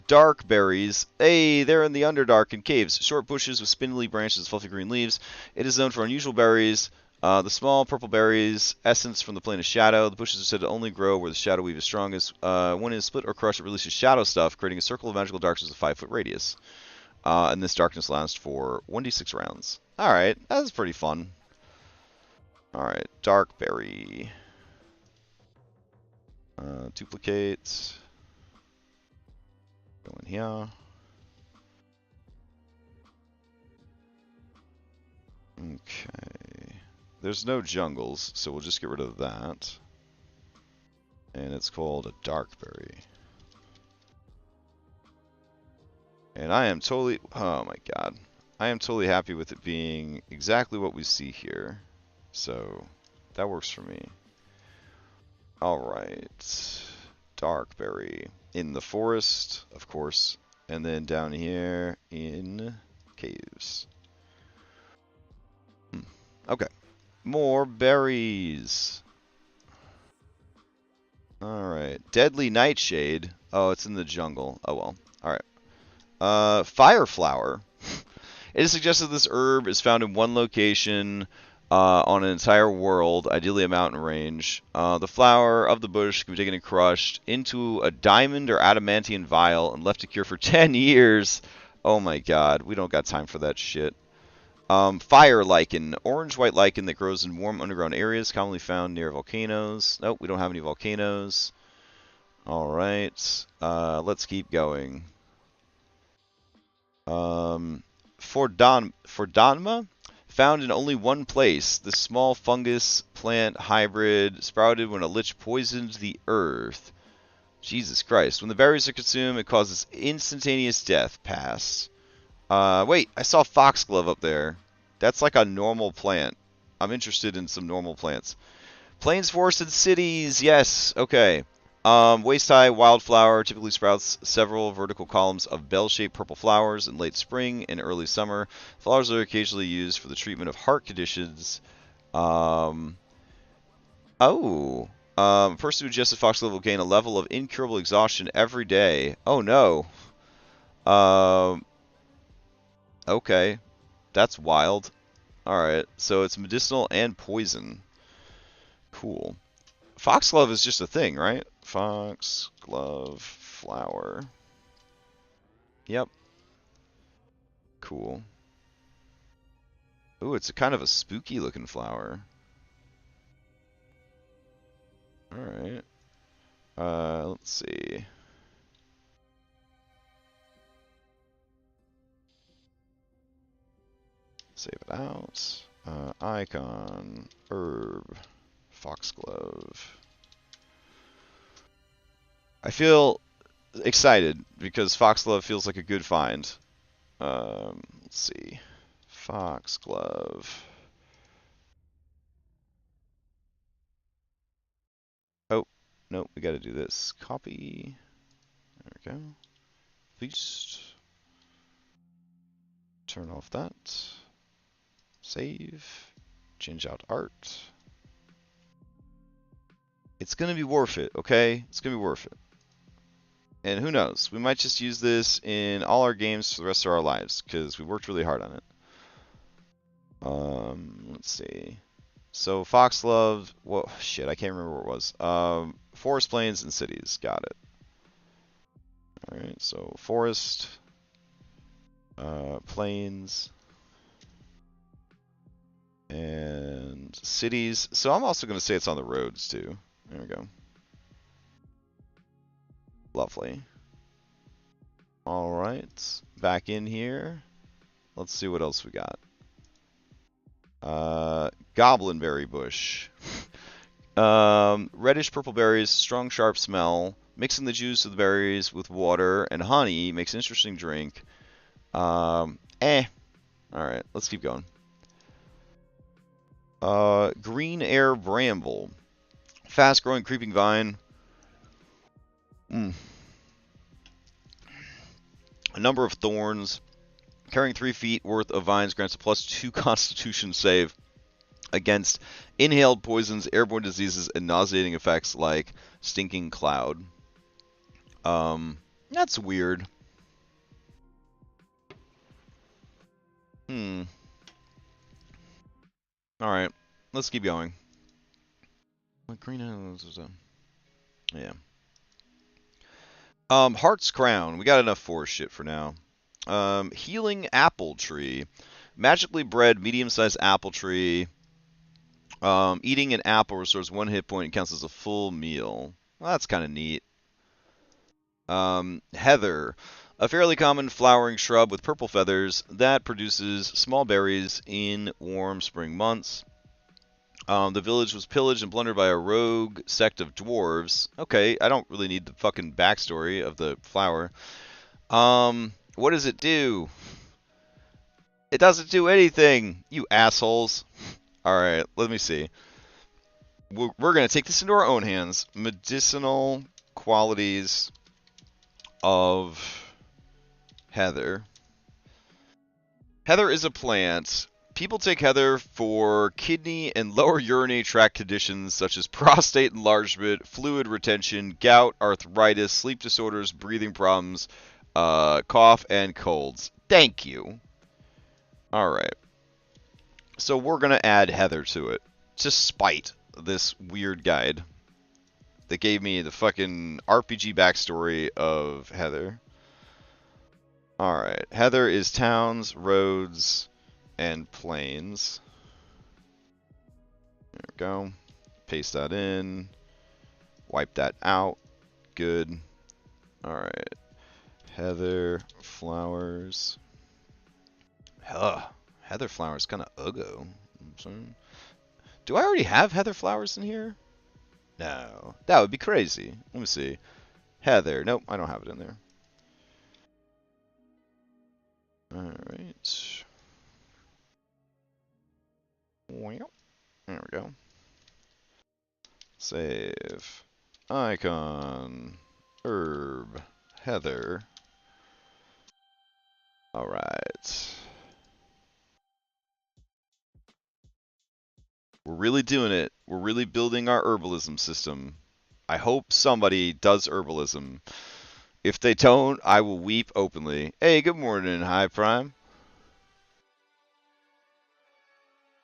Dark berries. Hey, they're in the Underdark in caves. Short bushes with spindly branches and fluffy green leaves. It is known for unusual berries. The small purple berries, essence from the plane of shadow. The bushes are said to only grow where the shadow weave is strongest. When it is split or crushed, it releases shadow stuff, creating a circle of magical darkness with a 5-foot radius. And this darkness lasts for 1d6 rounds. Alright, that's pretty fun. Alright, dark berry. Duplicate. Go in here. Okay. There's no jungles, so we'll just get rid of that. And it's called a darkberry. And I am totally, oh my god. I am totally happy with it being exactly what we see here. So, that works for me. Alright. Darkberry. In the forest, of course. And then down here in caves. Okay. More berries. Alright. Deadly nightshade. Oh, it's in the jungle. Oh well. Alright. Fire flower. It is suggested this herb is found in one location on an entire world, ideally a mountain range. The flower of the bush can be taken and crushed into a diamond or adamantine vial and left to cure for 10 years. Oh my god, we don't got time for that shit. Fire lichen, orange-white lichen that grows in warm underground areas, commonly found near volcanoes. Nope, we don't have any volcanoes. Alright, let's keep going. Fordanma, found in only one place. This small fungus plant hybrid sprouted when a lich poisoned the earth. Jesus Christ. When the berries are consumed, it causes instantaneous death. Pass. Wait, I saw foxglove up there. That's like a normal plant. I'm interested in some normal plants. Plains, forests, and cities. Yes. Okay. Waist-high wildflower typically sprouts several vertical columns of bell-shaped purple flowers in late spring and early summer. Flowers are occasionally used for the treatment of heart conditions. Um, oh. A person who ingests foxglove will gain a level of incurable exhaustion every day. Oh no. Um, okay. That's wild. Alright, so it's medicinal and poison. Cool. Foxglove is just a thing, right? Foxglove flower. Yep. Cool. Ooh, it's a kind of a spooky looking flower. Alright. Let's see. Save it out. Icon. Herb. Foxglove. I feel excited because foxglove feels like a good find. Let's see. Foxglove. Oh, no, we got to do this. Copy. There we go. Paste. Turn off that. Save. Change out art. It's going to be worth it, okay? It's going to be worth it. And who knows? We might just use this in all our games for the rest of our lives because we worked really hard on it. Let's see. So foxglove, well, shit, I can't remember where it was. Forest, plains, and cities. Got it. All right, so forest, plains, and cities. So I'm also going to say it's on the roads too. There we go. Lovely. All right, back in here. Let's see what else we got. Goblinberry bush. Reddish purple berries, strong sharp smell. Mixing the juice of the berries with water and honey makes an interesting drink. Alright, let's keep going. Green air bramble. Fast growing creeping vine. A number of thorns. Carrying 3 feet worth of vines grants a +2 constitution save against inhaled poisons, airborne diseases, and nauseating effects like stinking cloud. That's weird. Alright, let's keep going. What greenhouse? Yeah. Heart's Crown. We got enough forest shit for now. Healing apple tree. Magically bred medium-sized apple tree. Eating an apple restores 1 hit point and counts as a full meal. Well, that's kind of neat. Heather. A fairly common flowering shrub with purple feathers that produces small berries in warm spring months. The village was pillaged and plundered by a rogue sect of dwarves. Okay, I don't really need the fucking backstory of the flower. What does it do? It doesn't do anything, you assholes. Alright, let me see. We're going to take this into our own hands. Medicinal qualities of heather. Heather is a plant. People take heather for kidney and lower urinary tract conditions such as prostate enlargement, fluid retention, gout, arthritis, sleep disorders, breathing problems, cough, and colds. Thank you. Alright. So we're going to add heather to it. To spite this weird guide that gave me the fucking RPG backstory of heather. Alright. Heather is towns, roads, and plains. There we go. Paste that in. Wipe that out. Good. Alright. Heather, flowers. Ugh, heather flowers kind of uggo. Do I already have heather flowers in here? No, that would be crazy. Let me see. Heather. Nope, I don't have it in there. Alright. Well, there we go. Save. Icon. Herb. Heather. Alright. We're really doing it. We're really building our herbalism system. I hope somebody does herbalism. If they don't, I will weep openly. Hey, good morning, High Prime.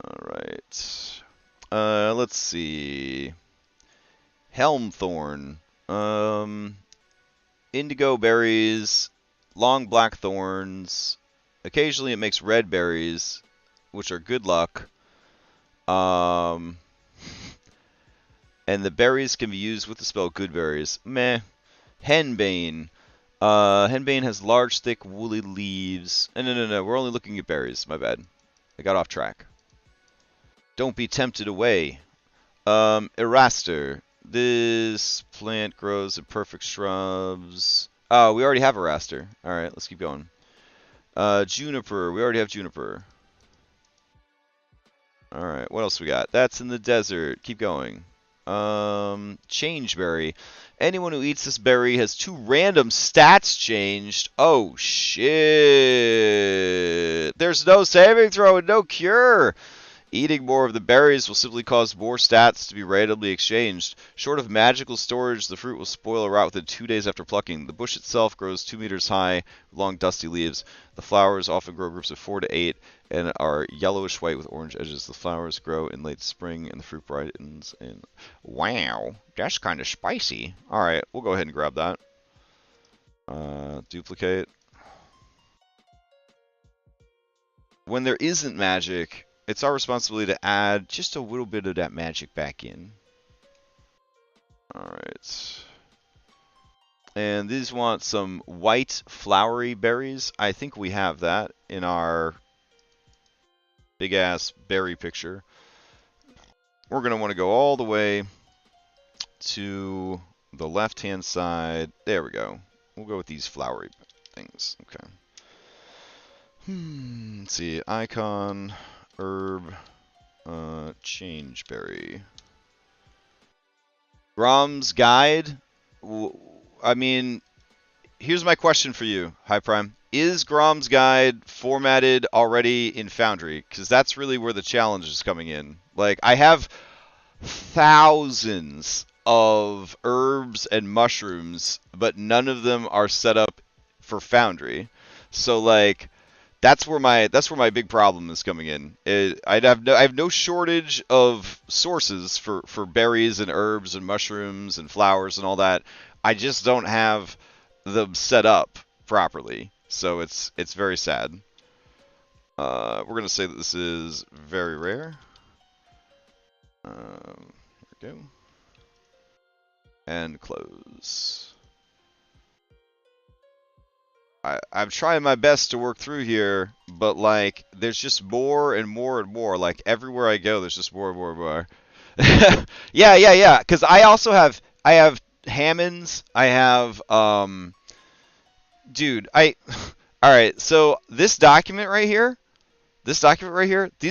Alright. Let's see. Helmthorn. Indigo berries. Long black thorns. Occasionally it makes red berries, which are good luck. And the berries can be used with the spell good berries. Meh. Henbane. Henbane has large, thick, woolly leaves. No. We're only looking at berries. My bad. I got off track. Don't be tempted away. Eraster. This plant grows in perfect shrubs. Oh, we already have Eraster. Alright, let's keep going. Juniper. We already have Juniper. Alright, what else we got? That's in the desert. Keep going. Changeberry. Anyone who eats this berry has 2 random stats changed. Oh, shit. There's no saving throw and no cure. Eating more of the berries will simply cause more stats to be randomly exchanged. Short of magical storage, the fruit will spoil or rot within 2 days after plucking. The bush itself grows 2 meters high, with long dusty leaves. The flowers often grow groups of 4 to 8 and are yellowish white with orange edges. The flowers grow in late spring and the fruit brightens in... Wow, that's kind of spicy. Alright, we'll go ahead and grab that. Duplicate. When there isn't magic, it's our responsibility to add just a little bit of that magic back in. Alright. And these want some white flowery berries. I think we have that in our big ass berry picture. We're going to want to go all the way to the left hand side. There we go. We'll go with these flowery things. Okay. Let's see. Icon. Herb, Changeberry. Grom's Guide? I mean, here's my question for you, High Prime. Is Grom's Guide formatted already in Foundry? Because that's really where the challenge is coming in. Like, I have thousands of herbs and mushrooms, but none of them are set up for Foundry. So, like... That's where my big problem is coming in. I have no shortage of sources for berries and herbs and mushrooms and flowers and all that. I just don't have them set up properly. So it's very sad. We're gonna say that this is very rare. Here we go. And close. I'm trying my best to work through here, but like there's just more and more and more. Like everywhere I go, there's just more and more and more. Yeah. Because I have Hammonds. I have dude. All right. So this document right here, these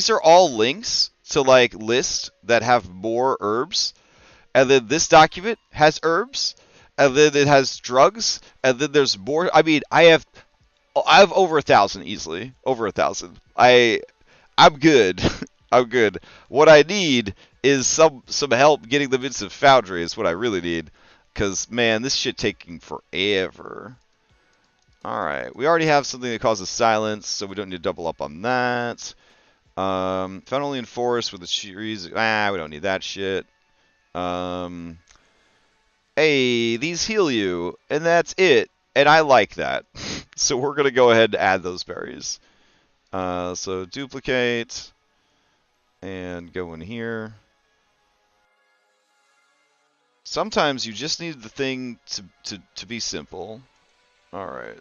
are all links to like lists that have more herbs, and then this document has herbs. And then it has drugs, and then there's more. I mean, I have over 1,000 easily, over 1,000. I'm good. I'm good. What I need is some help getting them into Foundry is what I really need, because man, this shit taking forever. All right, we already have something that causes silence, so we don't need to double up on that. Found only in forest with the trees. We don't need that shit. Hey, these heal you, and that's it. And I like that. So we're going to go ahead and add those berries. So duplicate, and go in here. Sometimes you just need the thing to be simple. Alright.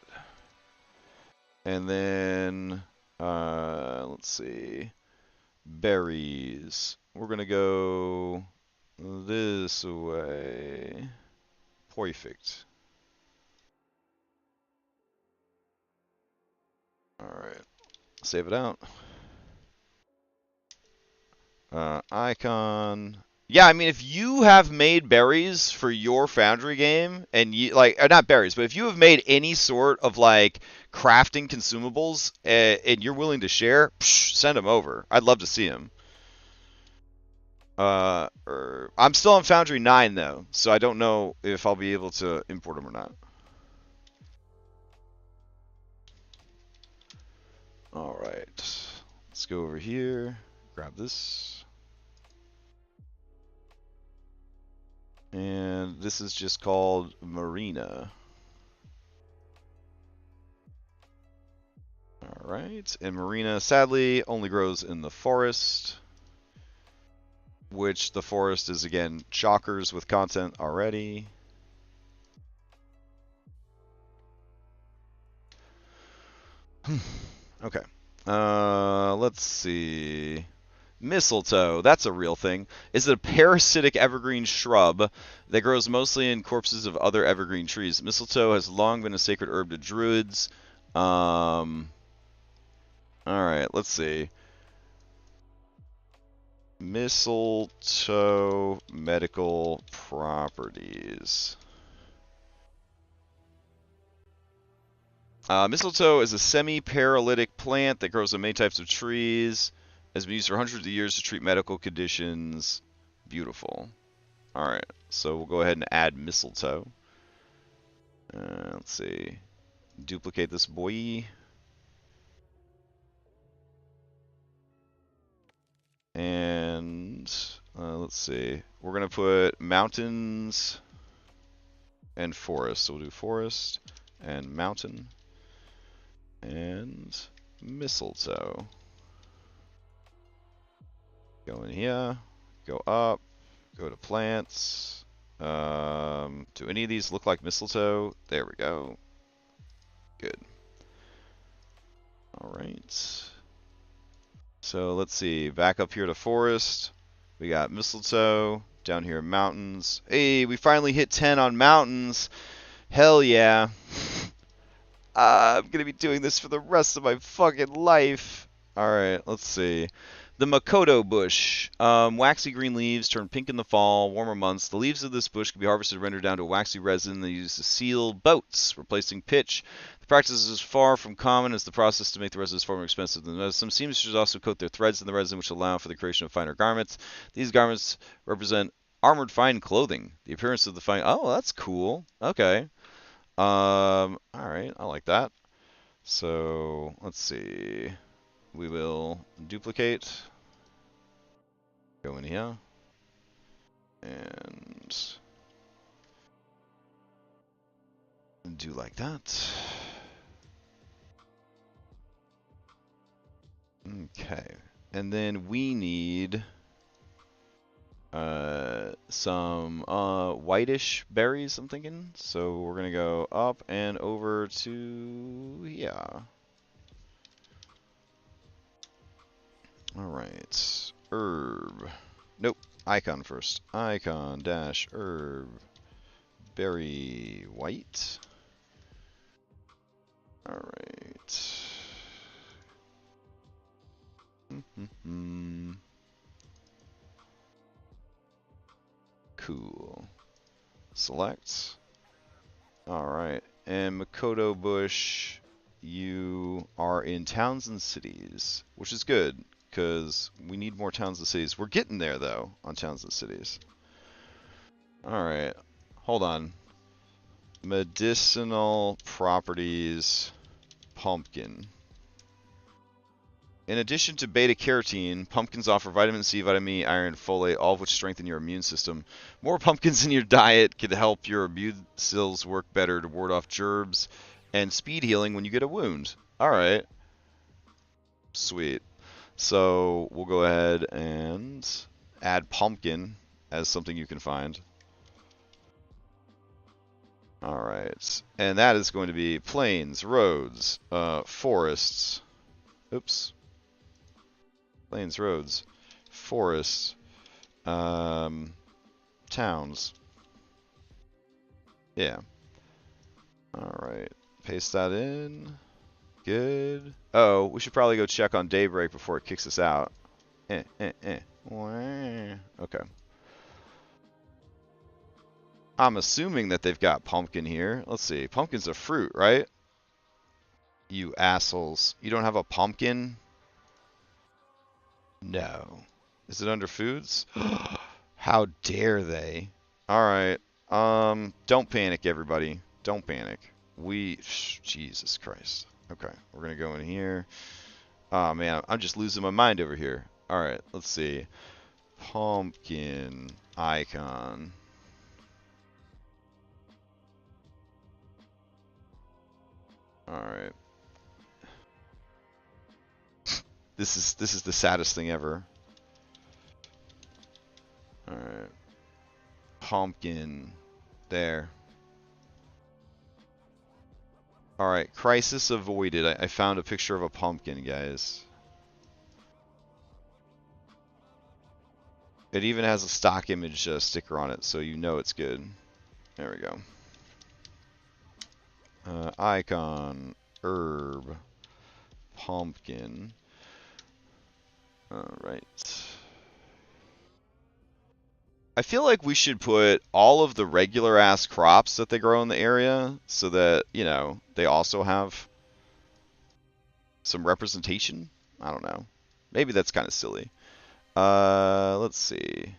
And then Let's see. Berries. We're gonna go this way. Perfect. Alright. Save it out. Icon. Yeah, I mean, if you have made berries for your Foundry game, and you like, not berries, but if you have made any sort of like crafting consumables, and you're willing to share, send them over. I'd love to see them. I'm still on Foundry 9 though, so I don't know if I'll be able to import them or not. All right, let's go over here, grab this. And this is just called Marina. Alright, and Marina sadly only grows in the forest. Which the forest is again chockers with content already. Okay. Let's see. Mistletoe, that's a real thing. Is it a parasitic evergreen shrub that grows mostly in corpses of other evergreen trees? Mistletoe has long been a sacred herb to druids. Alright, let's see. Mistletoe medical properties. Mistletoe is a semi-paralytic plant that grows on many types of trees. Has been used for hundreds of years to treat medical conditions. Beautiful. Alright, so we'll go ahead and add mistletoe. Let's see. Duplicate this boy. And let's see. We're going to put mountains and forest. So we'll do forest and mountain and mistletoe. Go in here, go up, go to plants. Do any of these look like mistletoe? There we go. Good. All right. So let's see. Back up here to forest. We got mistletoe. Down here mountains. Hey, we finally hit 10 on mountains. Hell yeah. I'm going to be doing this for the rest of my fucking life. Alright, let's see. The Makoto bush. Waxy green leaves turn pink in the fall, warmer months. The leaves of this bush can be harvested and rendered down to a waxy resin they use to seal boats, replacing pitch. The practice is as far from common as the process to make the resin far more expensive than most. Some seamsters also coat their threads in the resin, which allow for the creation of finer garments. These garments represent armored fine clothing. The appearance of the fine... Oh, that's cool. Okay. Alright, I like that. So, let's see. We will duplicate, go in here, and do like that. Okay, and then we need some whitish berries, I'm thinking. So we're gonna go up and over to, yeah. Alright, herb. Nope, icon first. Icon dash herb. Berry white. Alright. Cool. Select. Alright, and Makoto bush, you are in towns and cities, which is good. Because we need more towns and cities. We're getting there, though, on towns and cities. Alright. Hold on. Medicinal properties. Pumpkin. In addition to beta-carotene, pumpkins offer vitamin C, vitamin E, iron, folate, all of which strengthen your immune system. More pumpkins in your diet could help your immune cells work better to ward off germs and speed healing when you get a wound. Alright. Sweet. So we'll go ahead and add pumpkin as something you can find. Alright, and that is going to be plains, roads, forests. Oops. Lanes, roads, forests, towns. Yeah. Alright. Paste that in. Good. Oh, we should probably go check on Daybreak before it kicks us out. Okay. I'm assuming that they've got pumpkin here. Let's see. Pumpkin's a fruit, right? You assholes. You don't have a pumpkin? No. Is it under foods? How dare they? Alright. Don't panic, everybody. Don't panic. Jesus Christ. Okay, we're gonna go in here. Oh man, I'm just losing my mind over here. Alright, let's see. Pumpkin icon. Alright. This is the saddest thing ever. Alright. Pumpkin. There. Alright, crisis avoided. I found a picture of a pumpkin, guys. It even has a stock image sticker on it, so you know it's good. There we go. Icon, herb, pumpkin. Alright. I feel like we should put all of the regular ass crops that they grow in the area so that, you know, they also have some representation. I don't know. Maybe that's kind of silly. Let's see.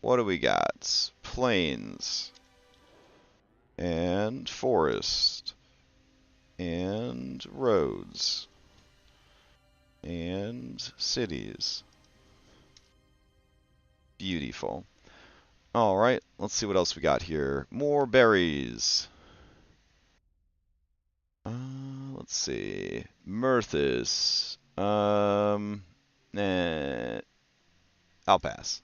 What do we got? Plains. And forest. And roads. And cities. Beautiful. Alright, let's see what else we got here. More berries. Let's see. Mirthus. I'll pass.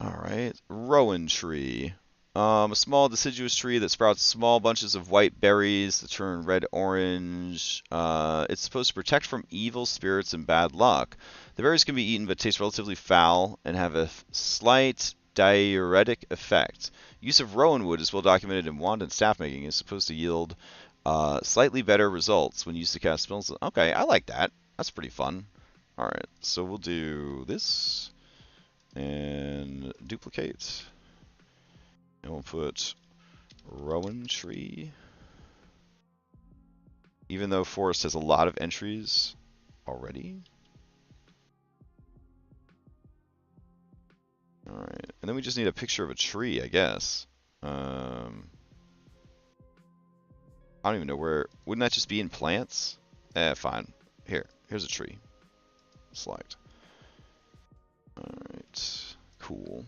Alright. Rowan tree. A small deciduous tree that sprouts small bunches of white berries that turn red-orange. It's supposed to protect from evil spirits and bad luck. The berries can be eaten but taste relatively foul and have a slight diuretic effect. Use of rowan wood is well documented in wand and staff making. It's supposed to yield slightly better results when used to cast spells. Okay, I like that. That's pretty fun. Alright, so we'll do this and duplicate. And we'll put rowan tree. Even though forest has a lot of entries already. Alright, and then we just need a picture of a tree, I guess. I don't even know where. Wouldn't that just be in plants? Fine. Here's a tree. Select. Alright, cool.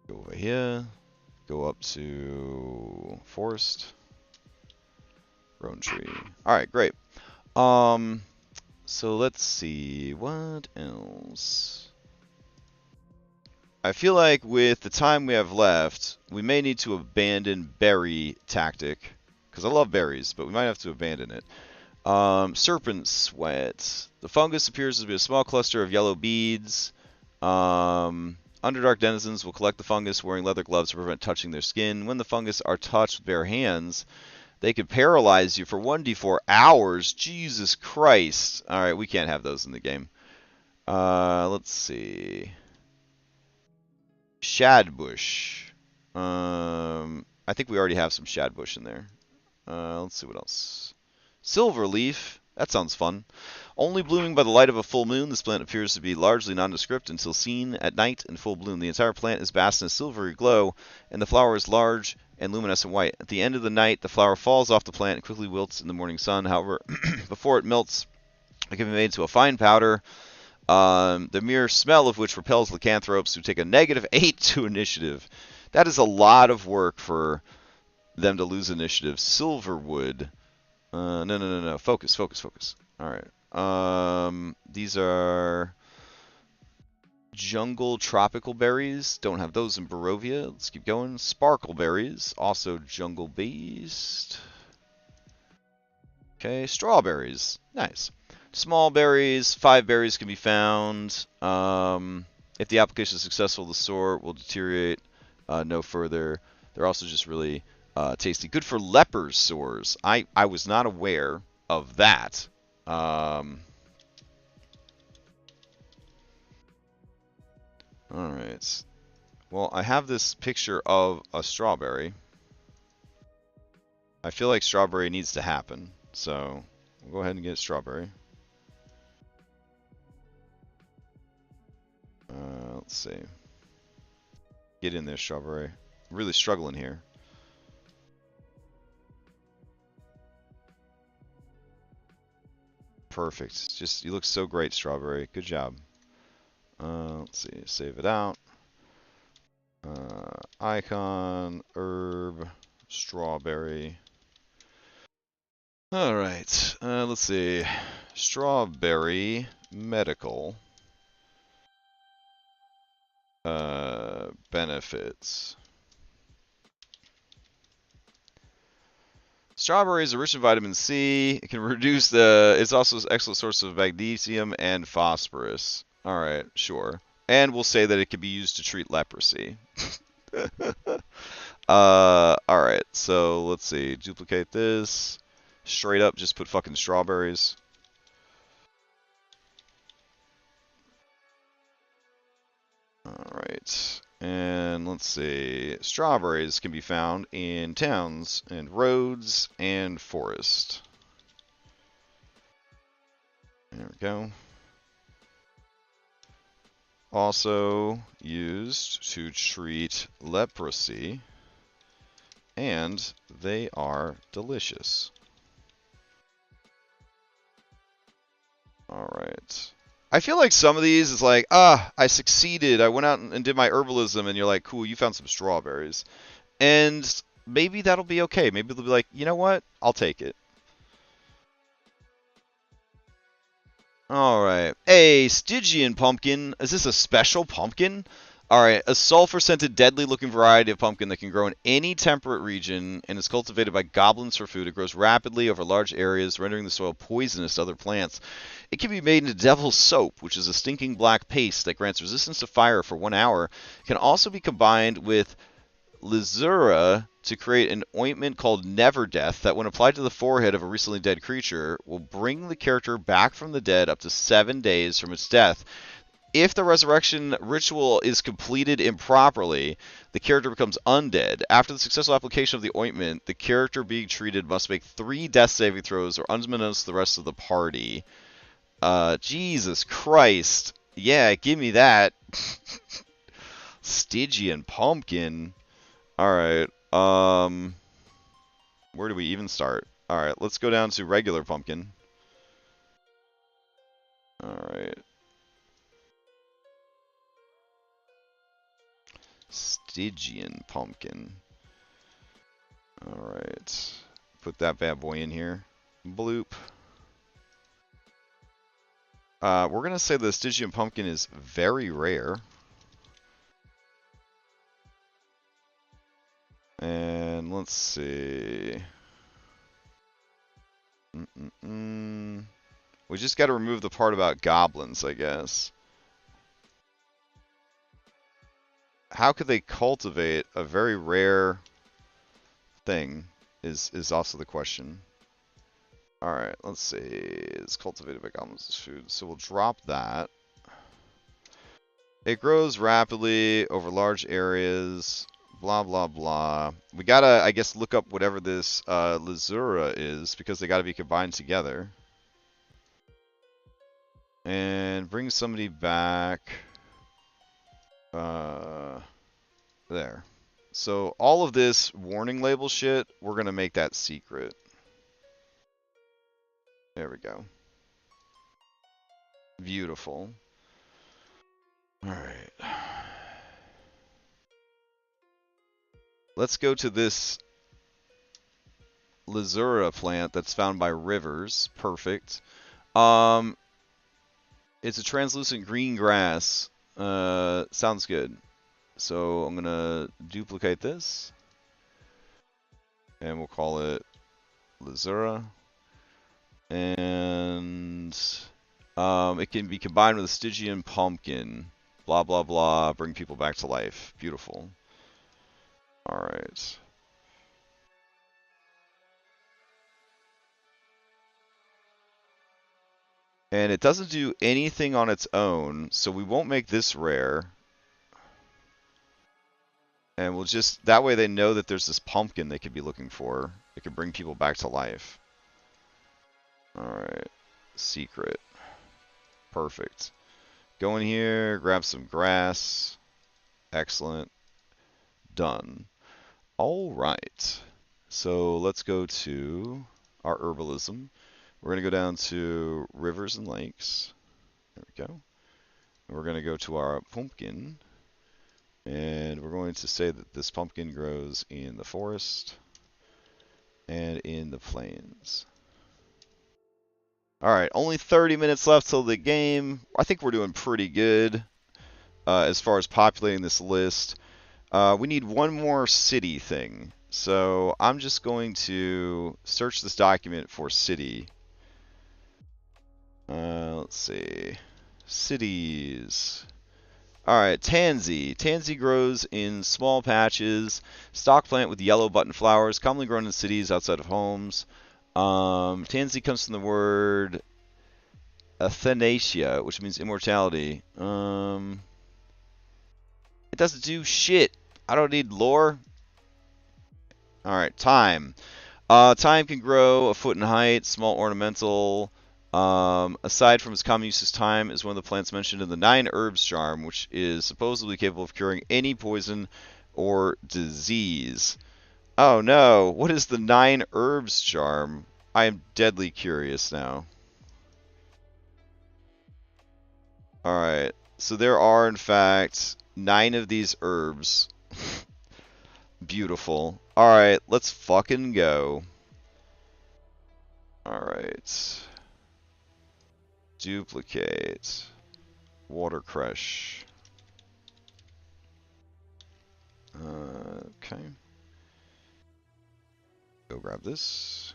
Go over here. Go up to forest. Rowan tree. Alright, great. So let's see. What else? I feel like with the time we have left, we may need to abandon berry tactic. Because I love berries, but we might have to abandon it. Serpent sweat. The fungus appears to be a small cluster of yellow beads. Underdark denizens will collect the fungus wearing leather gloves to prevent touching their skin. When the fungus are touched with bare hands, they could paralyze you for 1d4 hours. Jesus Christ. Alright, we can't have those in the game. Let's see. Shadbush. I think we already have some shadbush in there. Let's see what else. Silverleaf. That sounds fun. Only blooming by the light of a full moon, this plant appears to be largely nondescript until seen at night in full bloom. The entire plant is bathed in a silvery glow, and the flower is large and luminescent white. At the end of the night, the flower falls off the plant and quickly wilts in the morning sun. However, before it melts, it can be made into a fine powder, the mere smell of which repels lycanthropes who take a -8 to initiative. That is a lot of work for them to lose initiative. Silverwood. No. Focus. Alright. These are jungle tropical berries. Don't have those in Barovia. Let's keep going. Sparkle berries. Also jungle based. Okay, strawberries. Nice. Small berries, 5 berries can be found. If the application is successful, the sore will deteriorate no further. They're also just really tasty. Good for leper's sores. I was not aware of that. Alright. Well, I have this picture of a strawberry. I feel like strawberry needs to happen, so we'll go ahead and get strawberry. Let's see. Get in there, strawberry. I'm really struggling here. Perfect. Just, you look so great, strawberry. Good job. Let's see. Save it out. Icon, herb, strawberry. Alright. Let's see. Strawberry, medical. Benefits. Strawberries are rich in vitamin C. It can reduce the. It's also an excellent source of magnesium and phosphorus. All right, sure. And we'll say that it can be used to treat leprosy. All right. So let's see. Duplicate this. Straight up, just put fucking strawberries. All right. And let's see. Strawberries can be found in towns and roads and forest. There we go. Also used to treat leprosy, and they are delicious. All right. I feel like some of these is like, I succeeded. I went out and did my herbalism, and you're like, cool, you found some strawberries. And maybe that'll be okay. Maybe they'll be like, you know what? I'll take it. Alright. A Stygian pumpkin. Is this a special pumpkin? Alright. A sulfur-scented, deadly-looking variety of pumpkin that can grow in any temperate region and is cultivated by goblins for food. It grows rapidly over large areas, rendering the soil poisonous to other plants. It can be made into devil's soap, which is a stinking black paste that grants resistance to fire for 1 hour. It can also be combined with Lizura to create an ointment called Never Death that, when applied to the forehead of a recently dead creature, will bring the character back from the dead up to 7 days from its death. If the resurrection ritual is completed improperly, the character becomes undead. After the successful application of the ointment, the character being treated must make 3 death saving throws or unbeknownst to the rest of the party. Jesus Christ. Yeah, give me that. Stygian pumpkin. Alright, where do we even start? Alright, let's go down to regular pumpkin. Alright. Stygian pumpkin. Alright. Put that bad boy in here. Bloop. We're going to say the Stygian pumpkin is very rare. And let's see. We just got to remove the part about goblins, I guess. How could they cultivate a very rare thing is also the question. Alright, let's see. It's cultivated by goblins as food. So we'll drop that. It grows rapidly over large areas. Blah, blah, blah. We gotta, I guess, look up whatever this Lizura is, because they gotta be combined together. And bring somebody back. There. So all of this warning label shit, we're gonna make that secret. There we go. Beautiful. Alright. Let's go to this Lizura plant that's found by rivers. Perfect. It's a translucent green grass. Sounds good. So I'm gonna duplicate this. And we'll call it Lizura. And it can be combined with a Stygian pumpkin. Blah, blah, blah. Bring people back to life. Beautiful. Alright. And it doesn't do anything on its own, so we won't make this rare. And we'll just, that way they know that there's this pumpkin they could be looking for. It could bring people back to life. Alright. Secret. Perfect. Go in here, grab some grass. Excellent. Done. Alright. So let's go to our herbalism. We're going to go down to rivers and lakes. There we go. And we're going to go to our pumpkin. And we're going to say that this pumpkin grows in the forest and in the plains. Alright, only 30 minutes left till the game. I think we're doing pretty good as far as populating this list. We need one more city thing. So I'm just going to search this document for city. Let's see. Cities. Alright, tansy. Tansy grows in small patches. Stock plant with yellow button flowers, commonly grown in cities outside of homes. Tansy comes from the word Athanasia, which means immortality. It doesn't do shit. I don't need lore. Alright, thyme. Thyme can grow a foot in height, small ornamental. Aside from its common use as thyme, is one of the plants mentioned in the 9 Herbs charm, which is supposedly capable of curing any poison or disease. Oh no, what is the 9 Herbs charm? I am deadly curious now. Alright, so there are in fact 9 of these herbs. Beautiful. Alright, let's fucking go. Alright. Duplicate. Watercrush. Okay. Go grab this.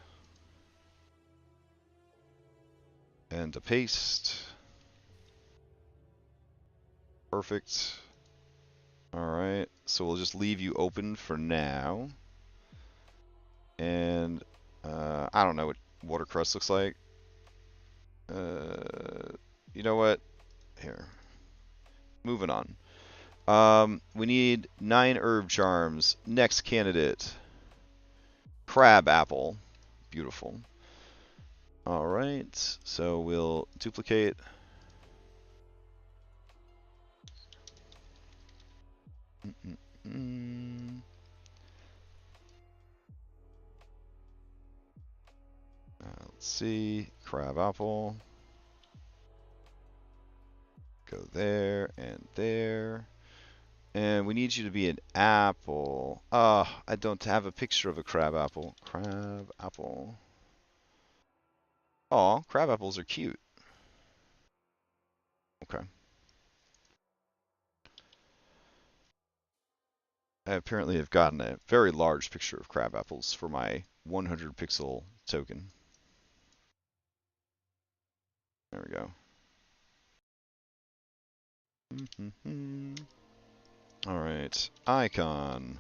And a paste. Perfect. Alright, so we'll just leave you open for now. And I don't know what watercress looks like. You know what? Here. Moving on. We need 9 herb charms. Next candidate. Crab apple. Beautiful. Alright, so we'll duplicate. Let's see. Crab apple. Go there and there. And we need you to be an apple. I don't have a picture of a crab apple. Crab apple. Aw, crab apples are cute. Okay. I apparently have gotten a very large picture of crab apples for my 100 pixel token. There we go. Alright, icon.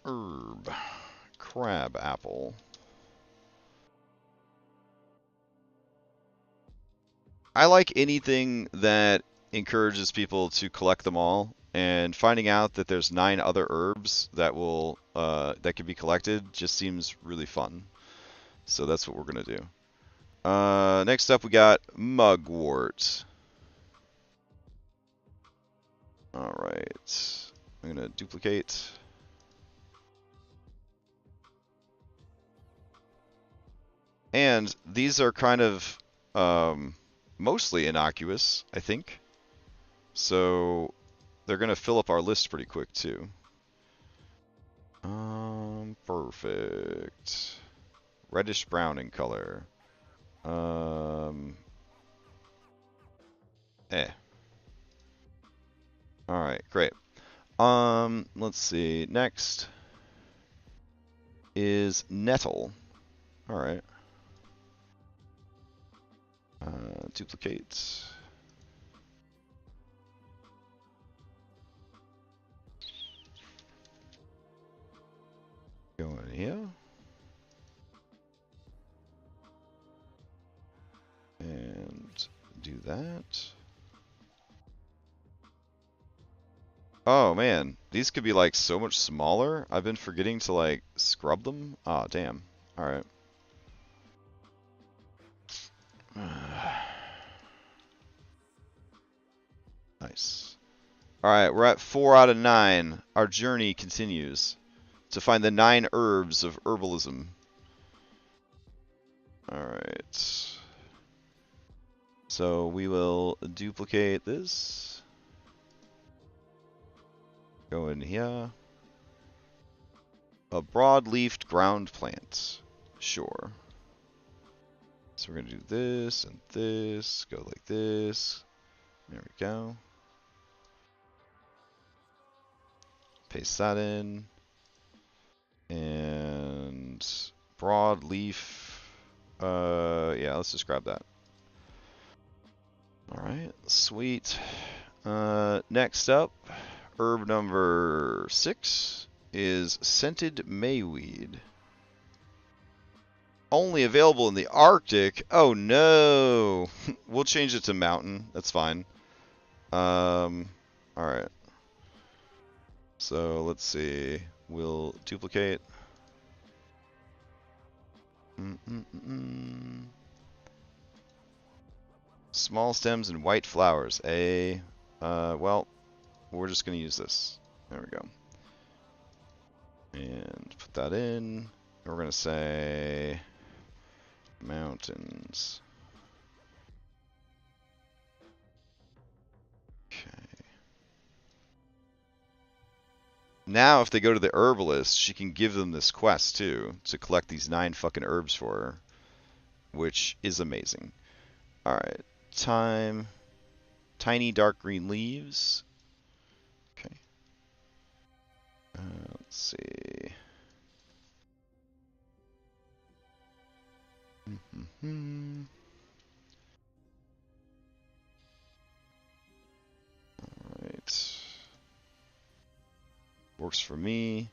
Herb. Crab apple. I like anything that encourages people to collect them all, and finding out that there's 9 other herbs that will that can be collected just seems really fun. So that's what we're gonna do. Next up we got mugwort. Alright. I'm gonna duplicate. And these are kind of mostly innocuous, I think. So they're going to fill up our list pretty quick too. Perfect. Reddish brown in color. Alright, great. Let's see. Next is nettle. Alright. Duplicate. Go in here. And do that. Oh man, these could be like so much smaller. I've been forgetting to like scrub them. Ah, damn. Alright. Nice. Alright, we're at 4 out of 9. Our journey continues to find the 9 herbs of herbalism. Alright. So we will duplicate this. Go in here. A broad-leafed ground plant. Sure. So we're going to do this and this. Go like this. There we go. Paste that in. And broadleaf. Yeah, let's just grab that. Alright, sweet. Next up, herb number 6 is scented mayweed. Only available in the Arctic. Oh no! We'll change it to mountain. That's fine. Alright. So let's see. We'll duplicate. Small stems and white flowers. Well, we're just going to use this. There we go. And put that in. We're going to say mountains. Okay. Now, if they go to the herbalist, she can give them this quest, too, to collect these 9 fucking herbs for her, which is amazing. Alright. Thyme. Tiny dark green leaves. Okay. Let's see. Alright. Works for me.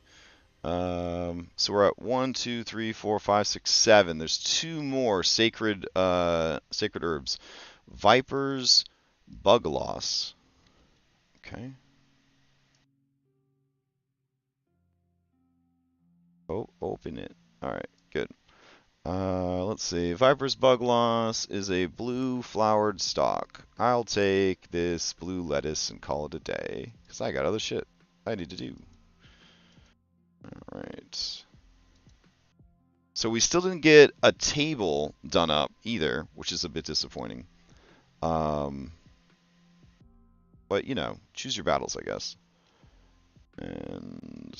So we're at 1, 2, 3, 4, 5, 6, 7. There's 2 more sacred herbs. Viper's bug loss. Okay. Oh, open it. Alright, good. Let's see. Viper's bug loss is a blue flowered stalk. I'll take this blue lettuce and call it a day, because I got other shit I need to do. Alright. So we still didn't get a table done up either, which is a bit disappointing. But, you know, choose your battles, I guess. And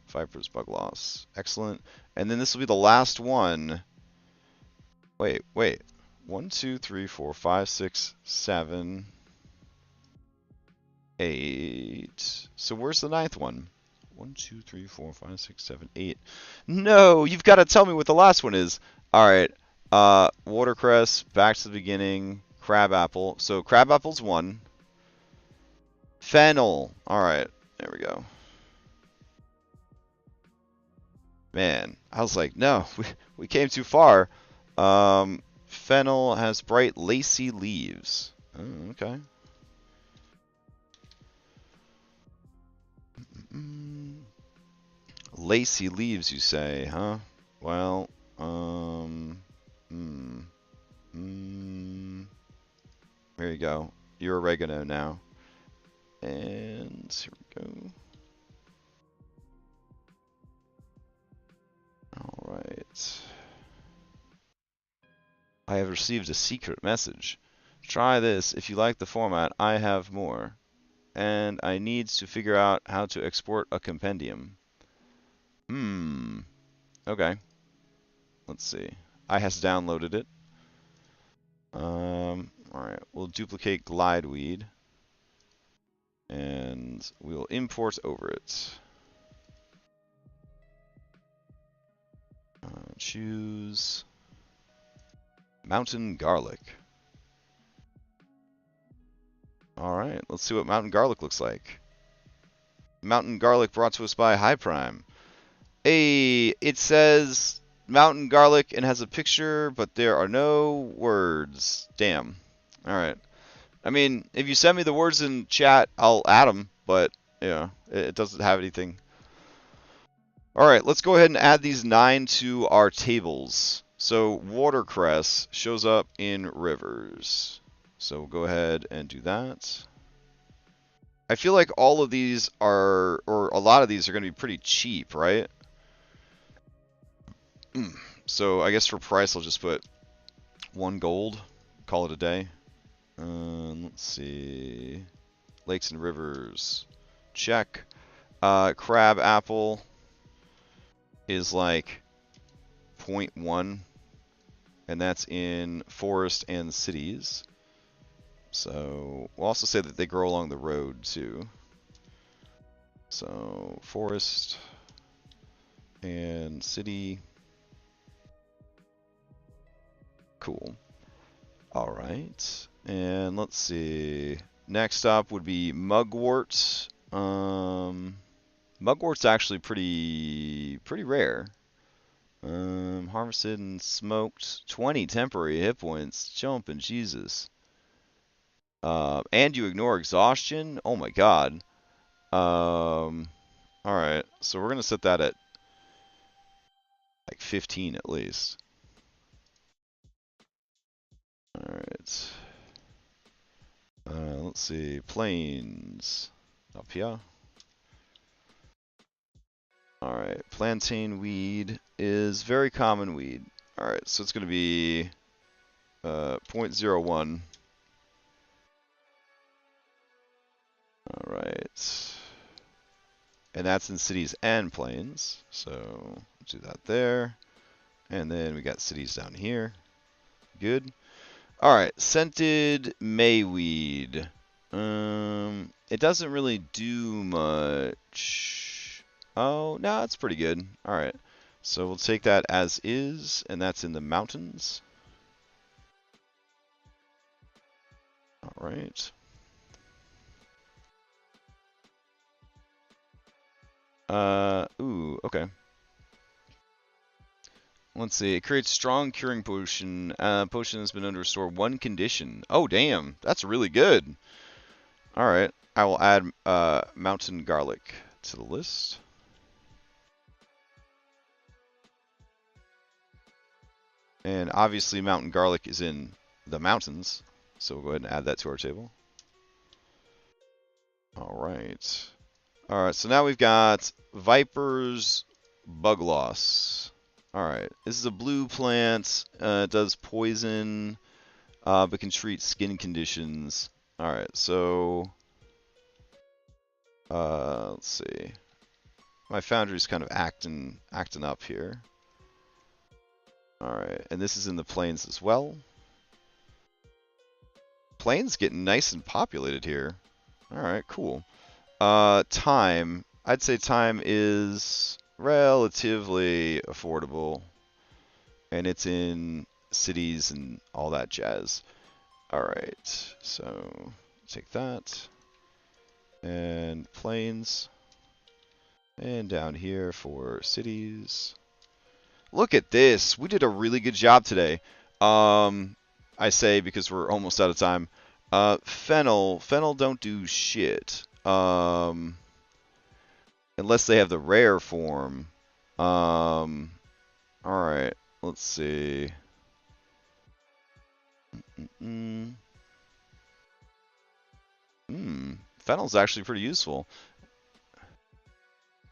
Viper's bug loss. Excellent. And then this will be the last one. Wait. 1, 2, 3, 4, 5, 6, 7, 8. So where's the 9th one? 1, 2, 3, 4, 5, 6, 7, 8. No, you've got to tell me what the last one is. Alright. Watercress, back to the beginning. Crabapple. So crabapple's 1. Fennel. Alright. There we go. Man, I was like, no, we came too far. Fennel has bright lacy leaves. Oh, okay. Lacy leaves, you say, huh? Well, there you go. You're oregano now. And here we go. Alright. I have received a secret message. Try this. If you like the format, I have more. And I need to figure out how to export a compendium. Okay. Let's see. I has downloaded it. Alright. We'll duplicate glideweed. And we'll import over it. Choose mountain garlic. All right, let's see what mountain garlic looks like. Mountain garlic brought to us by High Prime. Hey, it says mountain garlic and has a picture, but there are no words. Damn. All right. I mean, if you send me the words in chat, I'll add them, but yeah, it doesn't have anything. All right, let's go ahead and add these 9 to our tables. So watercress shows up in rivers. So we'll go ahead and do that. I feel like all of these are, or a lot of these are going to be pretty cheap, right? So I guess for price, I'll just put 1 gold, call it a day. Let's see. Lakes and rivers, check. Crab apple is like 0.1, and that's in forest and cities. So we'll also say that they grow along the road too. So forest and city. Cool. All right. And let's see. Next up would be mugwort. Mugwort's actually pretty rare. Harvested and smoked. 20 temporary hit points. Jumping Jesus. And you ignore exhaustion? Oh my god. Alright, so we're gonna set that at like 15 at least. Alright. Let's see. Plains. Up here. Alright. Plantain weed is very common weed. Alright, so it's gonna be 0.01. Alright. And that's in cities and plains. So do that there. And then we got cities down here. Good. Alright, scented mayweed. It doesn't really do much. Oh, no, it's pretty good. Alright. So we'll take that as is, and that's in the mountains. Alright. Ooh, okay. Let's see. It creates strong curing potion. Potion has been under restore 1 condition. Oh, damn. That's really good. Alright. I will add mountain garlic to the list. And obviously mountain garlic is in the mountains. So we'll go ahead and add that to our table. Alright. Alright, so now we've got Viper's Bug Loss. Alright, this is a blue plant. It does poison, but can treat skin conditions. Alright, so let's see. My foundry's kind of acting up here. Alright, and this is in the plains as well. Plains getting nice and populated here. Alright, cool. Time. I'd say time is relatively affordable. And it's in cities and all that jazz. Alright, so take that. And plains. And down here for cities. Look at this. We did a really good job today. I say because we're almost out of time. Fennel don't do shit. Unless they have the rare form. Alright, let's see. Fennel's actually pretty useful.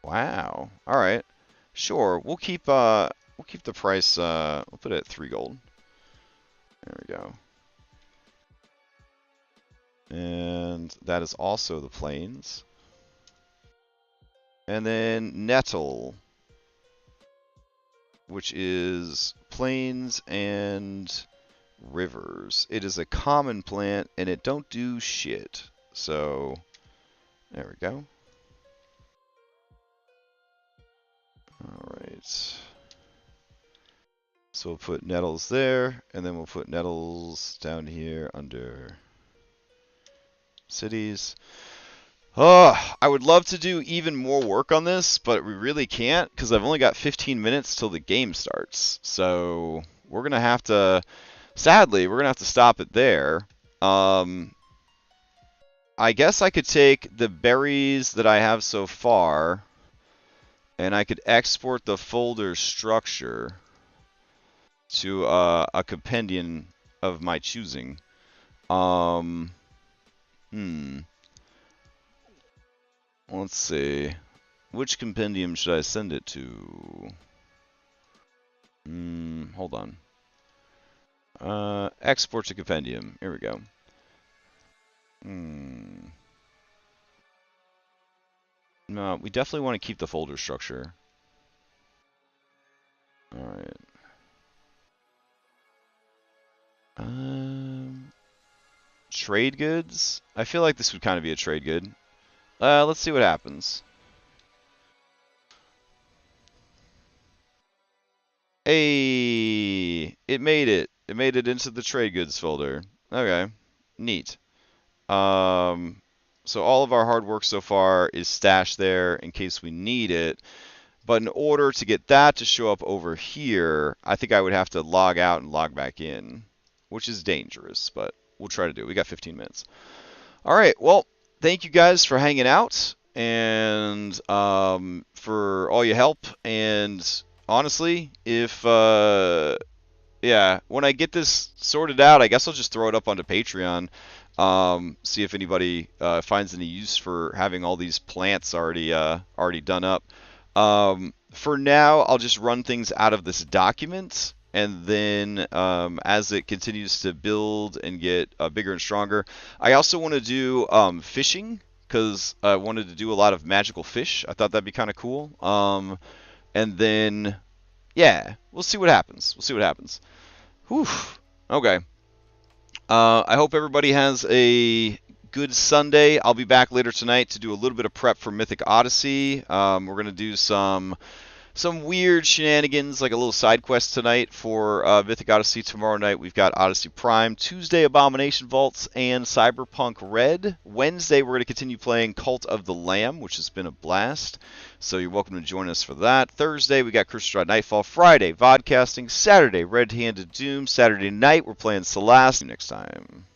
Wow. Alright. Sure, we'll keep the price, we'll put it at 3 gold. There we go. And that is also the plains. And then nettle, which is plains and rivers. It is a common plant and it don't do shit. So there we go. Alright. So we'll put nettles there, and then we'll put nettles down here under Cities. Oh, I would love to do even more work on this, but we really can't because I've only got 15 minutes till the game starts. So we're gonna have to, sadly, we're gonna have to stop it there. I guess I could take the berries that I have so far, and I could export the folder structure to a compendium of my choosing. Let's see. Which compendium should I send it to? Hold on. Export to compendium. Here we go. No, we definitely want to keep the folder structure. Alright. Trade goods? I feel like this would kind of be a trade good. Let's see what happens. Hey, it made it. It made it into the trade goods folder. Okay, neat. So all of our hard work so far is stashed there in case we need it. But in order to get that to show up over here, I think I would have to log out and log back in, which is dangerous, but we'll try to do it. We got 15 minutes. All right, well, thank you guys for hanging out and for all your help. And honestly, if yeah, when I get this sorted out, I guess I'll just throw it up onto Patreon. See if anybody finds any use for having all these plants already done up. For now, I'll just run things out of this document, and then as it continues to build and get bigger and stronger, I also want to do fishing, because I wanted to do a lot of magical fish. I thought that'd be kind of cool. And then, yeah, we'll see what happens. We'll see what happens. Whew. Okay. I hope everybody has a good Sunday. I'll be back later tonight to do a little bit of prep for Mythic Odyssey. We're going to do some weird shenanigans, like a little side quest tonight for Mythic Odyssey. Tomorrow night we've got Odyssey Prime. Tuesday, Abomination Vaults and Cyberpunk Red. Wednesday, we're going to continue playing Cult of the Lamb, which has been a blast. So you're welcome to join us for that. Thursday, we got Strahd Nightfall. Friday, Vodcasting. Saturday, Red Handed Doom. Saturday night, we're playing Celeste. See you next time.